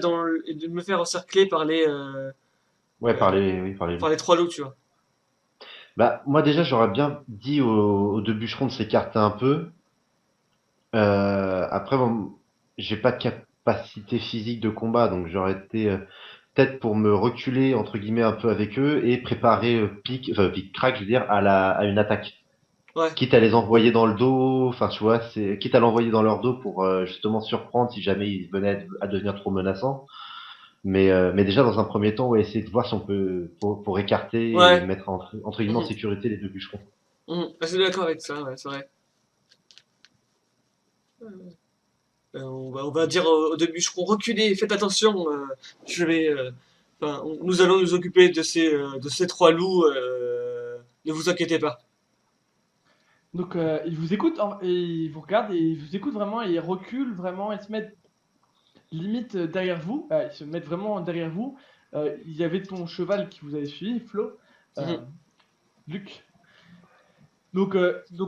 Speaker 3: et de me faire encercler
Speaker 2: Ouais,
Speaker 3: euh,
Speaker 2: oui, par les
Speaker 3: par
Speaker 2: loups.
Speaker 3: les trois loups, tu vois.
Speaker 2: Bah, moi, déjà, j'aurais bien dit aux deux bûcherons de s'écarter un peu. Après, bon, j'ai pas de capacité physique de combat, donc j'aurais été peut-être pour me reculer entre guillemets un peu avec eux et préparer pic crack, je veux dire, à une attaque.
Speaker 3: Ouais.
Speaker 2: Quitte à les envoyer dans le dos, enfin tu vois, c'est quitte à l'envoyer dans leur dos pour justement surprendre si jamais ils venaient à devenir trop menaçants. Mais déjà dans un premier temps, ouais, essayer de voir si on peut pour écarter et
Speaker 3: Ouais.
Speaker 2: mettre entre guillemets en
Speaker 3: Mhm.
Speaker 2: sécurité les deux bûcherons.
Speaker 3: Mhm. Je suis d'accord avec ça, ouais, c'est vrai. On va dire au début, je reculez, faites attention. Je vais, enfin, nous allons nous occuper de ces trois loups. Ne vous inquiétez pas.
Speaker 1: Donc ils vous écoutent, et ils vous regardent et ils vous écoutent vraiment, et ils reculent vraiment, ils se mettent limite derrière vous, ils se mettent vraiment derrière vous. Il y avait ton cheval qui vous avait suivi, Flo, euh,
Speaker 3: Mhm.
Speaker 1: Luc. Donc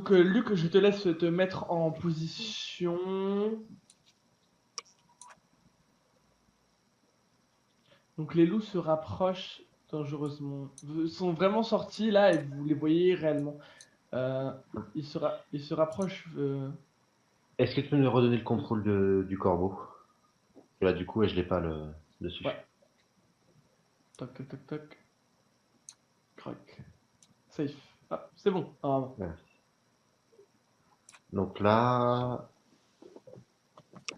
Speaker 1: Luc, je te laisse te mettre en position. Donc les loups se rapprochent dangereusement. Ils sont vraiment sortis là et vous les voyez réellement. Euh, ils se rapprochent.
Speaker 2: Est-ce que tu peux me redonner le contrôle du corbeau? Parce que là du coup, ouais, je l'ai pas
Speaker 1: Ouais.
Speaker 2: dessus.
Speaker 1: Toc toc toc toc. crac. Safe. Ah, c'est bon. Ah,
Speaker 2: Donc là,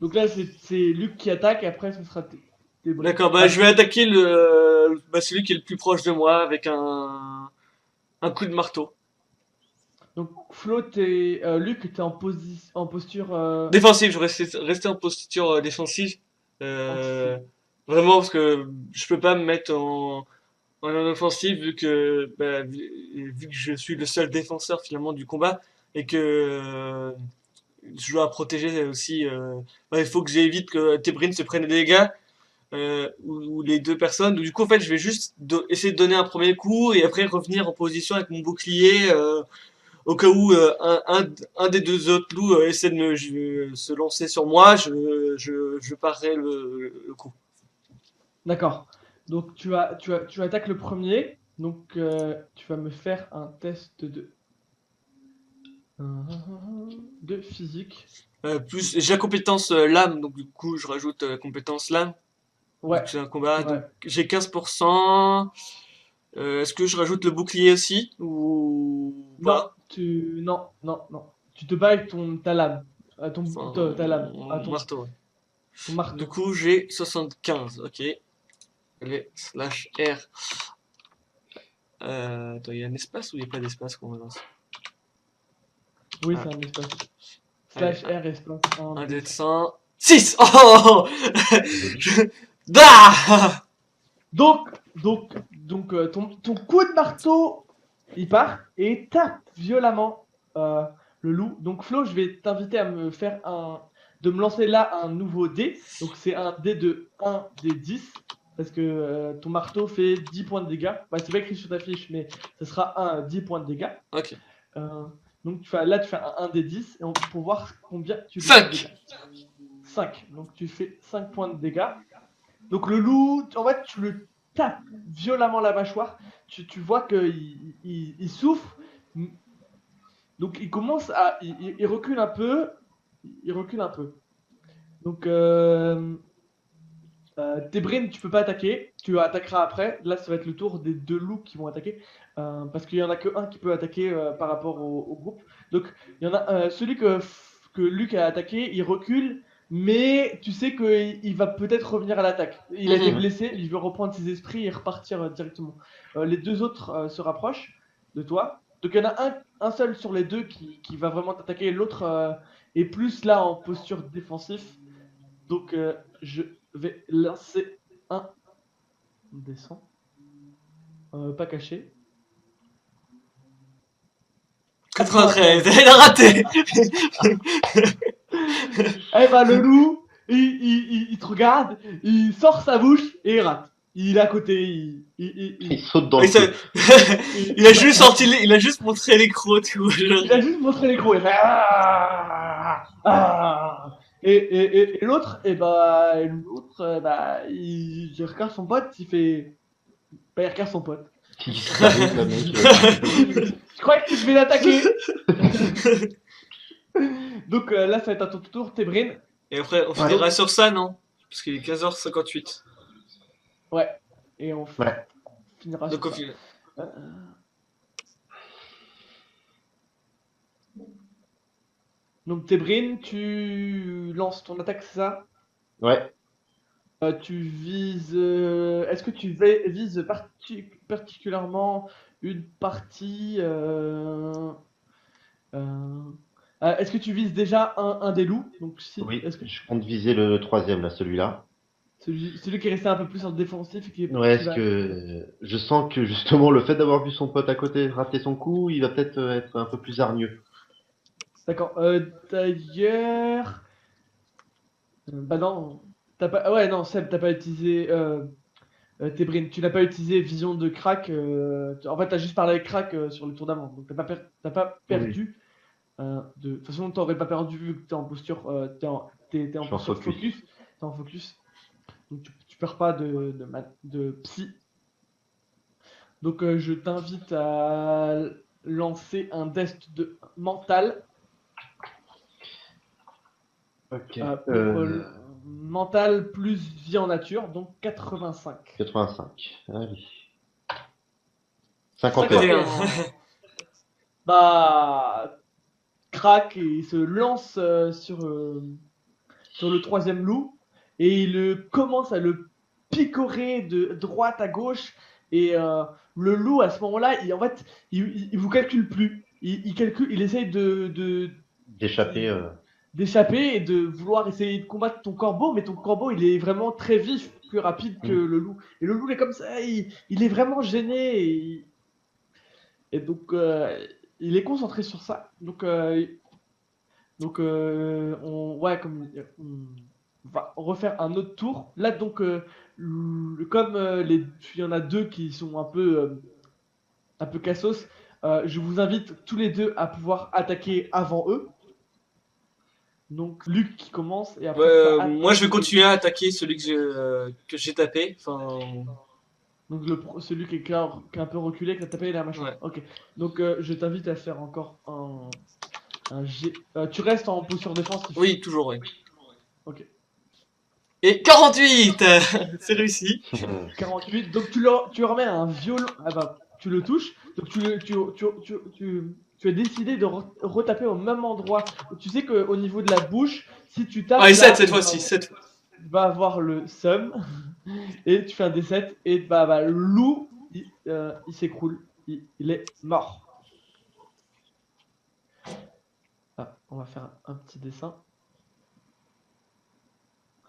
Speaker 1: donc là, c'est Luc qui attaque et après, ce sera Tébrin.
Speaker 3: D'accord, bah
Speaker 1: Ah,
Speaker 3: je vais attaquer celui qui est le plus proche de moi avec un coup de marteau.
Speaker 1: donc Flo, Luc, t'es en posture
Speaker 3: Défensif, je rester en posture défensive. Euh,
Speaker 1: anti.
Speaker 3: Vraiment parce que je peux pas me mettre en offensive vu que je suis le seul défenseur finalement du combat et que je dois protéger aussi. Il faut que j'évite que Tebrin se prenne des dégâts ou les deux personnes. Donc, du coup, en fait, je vais juste essayer de donner un premier coup et après revenir en position avec mon bouclier au cas où un des deux autres loups essaie de se lancer sur moi. Je parerai le coup.
Speaker 1: D'accord. Donc tu attaques le premier. Donc tu vas me faire un test de physique.
Speaker 3: Plus j'ai la compétence lame, donc du coup, je rajoute compétence lame. Vu que
Speaker 1: Ouais,
Speaker 3: c'est un combat,
Speaker 1: ouais.
Speaker 3: donc j'ai 15%. Est-ce que je rajoute le bouclier aussi ou
Speaker 1: Non,
Speaker 3: pas?
Speaker 1: non. Tu te bats avec ta lame.
Speaker 3: Enfin,
Speaker 1: Ta lame.
Speaker 3: mon marteau. Ouais.
Speaker 1: Ton
Speaker 3: Du
Speaker 1: marteau.
Speaker 3: coup, j'ai 75. Ok. Allez, slash R. Attends, il y a un espace ou il n'y a pas d'espace qu'on relance?
Speaker 1: Oui,
Speaker 3: Ah,
Speaker 1: c'est un espace.
Speaker 3: allez,
Speaker 1: Slash R espace
Speaker 3: un
Speaker 1: 1
Speaker 3: dé de
Speaker 1: 200.
Speaker 3: 100. 6! Oh!
Speaker 2: joli.
Speaker 3: Je- Ah!
Speaker 1: Donc ton coup de marteau, il part et tape violemment le loup. Donc Flo, je vais t'inviter à de me lancer là un nouveau dé. Donc c'est un dé de 1 des 10 parce que ton marteau fait 10 points de dégâts. Bah, c'est pas écrit sur ta fiche, mais ce sera 10 points de dégâts.
Speaker 3: Ok.
Speaker 1: Donc là, tu fais un des 10 pour voir combien tu lui fais de
Speaker 3: 5!
Speaker 1: dégâts. 5. Donc tu fais 5 points de dégâts. Donc le loup, en fait, tu le tapes violemment la mâchoire. Tu vois qu'il souffre. Donc il commence à... Il recule un peu. Il recule un peu. Donc Tébrin, tu peux pas attaquer. Tu attaqueras après. Là, ça va être le tour des deux loups qui vont attaquer. Parce qu'il y en a qu'un qui peut attaquer par rapport au groupe. Donc il y en a celui que Luc a attaqué, il recule. Mais tu sais qu'il va peut-être revenir à l'attaque. Il a été
Speaker 3: Mhm.
Speaker 1: blessé, il veut reprendre ses esprits et repartir directement. Les deux autres se rapprochent de toi. Donc il y en a un seul sur les deux qui va vraiment t'attaquer. L'autre est plus là en posture défensive. Donc je vais lancer un descend. Pas caché.
Speaker 3: 93,
Speaker 1: 93.
Speaker 3: elle a raté!
Speaker 1: Eh ben le loup, il te regarde, il sort sa bouche et il rate. Il est à côté,
Speaker 2: Il saute dans
Speaker 3: Oui,
Speaker 2: le feu.
Speaker 3: il a juste il a juste montré les crocs, tu vois.
Speaker 1: il a juste montré les crocs. Il fait ah, ah. Et l'autre, il regarde son pote, il fait. Bah, il regarde son pote.
Speaker 2: Il disparaît, le mec.
Speaker 1: Je croyais que tu devais l'attaquer. Donc là, ça va être à ton tour, Tébrin.
Speaker 3: Et après, on
Speaker 2: Ouais.
Speaker 3: finira sur ça, non? Parce qu'il est 15h58.
Speaker 1: Ouais. Et on
Speaker 2: Ouais.
Speaker 1: finira
Speaker 3: Donc
Speaker 1: sur
Speaker 3: on
Speaker 1: ça.
Speaker 3: finit.
Speaker 1: Euh, Donc Tébrin, tu lances ton attaque, c'est ça?
Speaker 2: Ouais.
Speaker 1: Tu vises. Est-ce que tu vises particulièrement une partie euh, est-ce que tu vises déjà un des loups? Donc si.
Speaker 2: Oui.
Speaker 1: Est-ce que
Speaker 2: Je compte viser le troisième, là, celui-là.
Speaker 1: celui qui est resté un peu plus en défensif et
Speaker 2: Ouais,
Speaker 1: qui
Speaker 2: est-ce
Speaker 1: va.
Speaker 2: que je sens que justement le fait d'avoir vu son pote à côté rater son coup, il va peut-être être un peu plus hargneux.
Speaker 1: D'accord. D'ailleurs. Bah non. T'as pas. Ouais, non, Seb, t'as pas utilisé. Tébrin, tu n'as pas utilisé vision de crack. En fait, t'as juste parlé avec crack sur le tour d'avant. Donc t'as pas
Speaker 2: Oui.
Speaker 1: perdu. De toute façon, t'aurais pas perdu vu que t'es en posture. T'es
Speaker 2: Je
Speaker 1: en
Speaker 2: suis en
Speaker 1: posture
Speaker 2: focus.
Speaker 1: focus. T'es en focus. Donc tu perds pas de psy. Donc je t'invite à lancer un test de mental.
Speaker 2: Ok.
Speaker 1: Pour mental plus vie en nature, donc 85.
Speaker 2: 85. Allez. 51.
Speaker 3: 51.
Speaker 1: Bah, craque et il se lance sur le troisième loup et commence à le picorer de droite à gauche. Et le loup, à ce moment-là, en fait, il vous calcule plus. Il essaye
Speaker 2: D'échapper.
Speaker 1: d'échapper et de vouloir essayer de combattre ton corbeau, mais ton corbeau, il est vraiment très vif, plus rapide que le loup. Et le loup, il est comme ça, il est vraiment gêné. Et donc, il est concentré sur ça. Ouais, on va refaire un autre tour. Là, donc, comme il y en a deux qui sont un peu cassos, je vous invite tous les deux à pouvoir attaquer avant eux. Donc, Luc qui commence et après, ça
Speaker 3: Moi, je vais continuer à attaquer celui que j'ai tapé. Enfin,
Speaker 1: Donc, celui qui est un peu reculé, que t'as tapé, il a un machin.
Speaker 3: Ouais.
Speaker 1: Ok. Donc, je t'invite à faire encore un G. Tu restes en posture défensive.
Speaker 3: oui, toujours, oui.
Speaker 1: Ok.
Speaker 3: Et 48! C'est réussi.
Speaker 1: 48. Donc tu remets un violon. Ah bah, tu le touches. Donc tu as décidé de retaper au même endroit. Tu sais qu'au niveau de la bouche, si tu tapes
Speaker 3: Ah, et
Speaker 1: là,
Speaker 3: 7 cette fois-ci. 7.
Speaker 1: tu vas avoir le seum. Et tu fais un D7. Et le loup, il s'écroule. Il est mort. Ah, on va faire un petit dessin.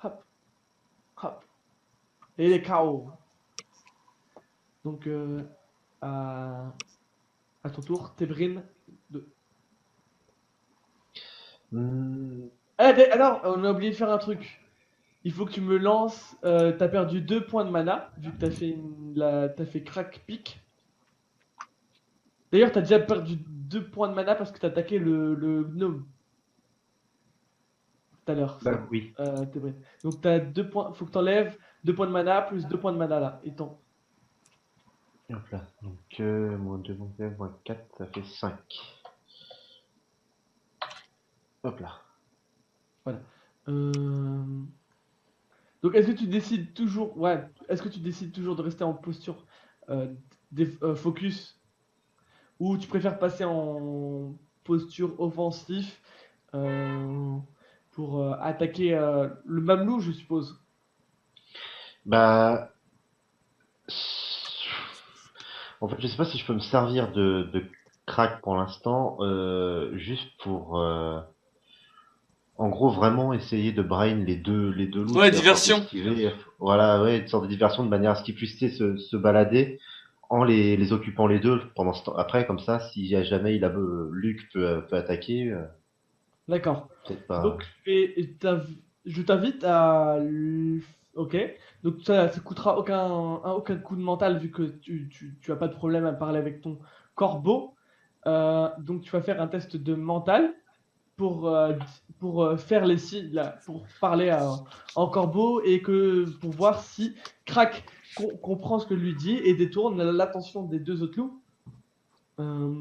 Speaker 1: Hop. Hop. Et il est KO. Donc, à ton tour, Tebrin.
Speaker 2: Hmm,
Speaker 1: Alors, on a oublié de faire un truc. Il faut que tu me lances. T'as perdu 2 points de mana, vu que t'as fait crack pick. D'ailleurs, t'as déjà perdu 2 points de mana parce que t'as attaqué le gnome tout à l'heure.
Speaker 2: bah, oui.
Speaker 1: Tebrin. Donc, t'as 2 points. Faut que t'enlèves 2 points de mana plus 2 points de mana là. Et ton.
Speaker 2: Hop là. Donc, moins 2, moins 4, ça fait 5. Hop là.
Speaker 1: Voilà. Donc, est-ce que tu décides toujours. Ouais. Est-ce que tu décides toujours de rester en posture focus, ou tu préfères passer en posture offensif euh, pour attaquer le mamelou, je suppose.
Speaker 2: Bah, en fait, je sais pas si je peux me servir de crack pour l'instant, juste pour, en gros, vraiment essayer de brain les deux loups,
Speaker 3: Ouais,
Speaker 2: c'est-à-dire sorte
Speaker 3: diversion.
Speaker 2: d'esquiver, voilà, ouais, une sorte de diversion de manière à ce qu'ils puissent tu sais, se balader en les occupant les deux pendant ce temps. Après, comme ça, si jamais Luc peut attaquer,
Speaker 1: D'accord.
Speaker 2: peut-être
Speaker 1: Donc,
Speaker 2: pas.
Speaker 1: je t'invite à. Ok. Donc, ça coûtera aucun coup de mental vu que tu as pas de problème à parler avec ton corbeau. Donc, tu vas faire un test de mental pour, faire les signes, là, pour parler en corbeau et pour voir si Crack comprend ce que lui dit et détourne l'attention des deux autres loups. Euh,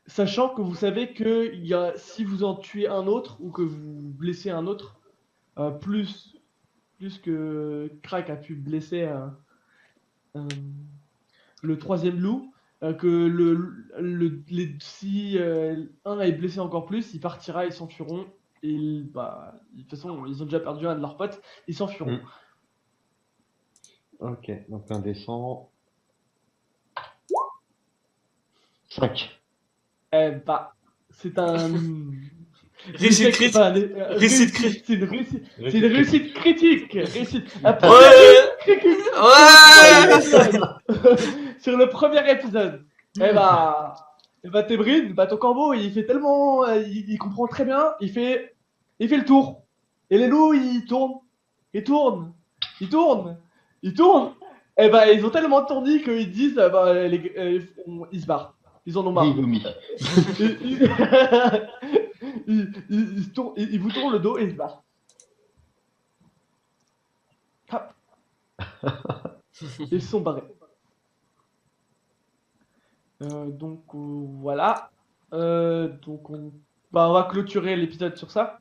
Speaker 1: Sachant que vous savez que si vous en tuez un autre ou que vous blessez un autre, plus que Crack a pu blesser euh, le troisième loup, que si un est blessé encore plus, il partira, ils s'enfuiront. Et de toute façon, ils ont déjà perdu un de leurs potes, ils s'enfuiront.
Speaker 2: Ok, donc un descend. 5.
Speaker 1: C'est un
Speaker 3: Réussite
Speaker 1: échec,
Speaker 3: crit.
Speaker 1: enfin,
Speaker 3: Réussite crit.
Speaker 1: c'est une réussite critique. Un
Speaker 3: Ouais!
Speaker 1: premier critique
Speaker 3: Ouais!
Speaker 1: sur le premier épisode. Tebrin, ton corbeau, il fait tellement, il comprend très bien, il fait le tour. Et les loups, ils tournent, ils tournent, ils tournent, ils tournent. Ils ont tellement tourné qu'ils disent, ils se barrent. Ils en ont
Speaker 2: Et il
Speaker 1: marre.
Speaker 2: vomit.
Speaker 1: Ils, ils vous tournent le dos et ils se barrent. Hop. Ils se sont barrés. Donc voilà. On va clôturer l'épisode sur ça.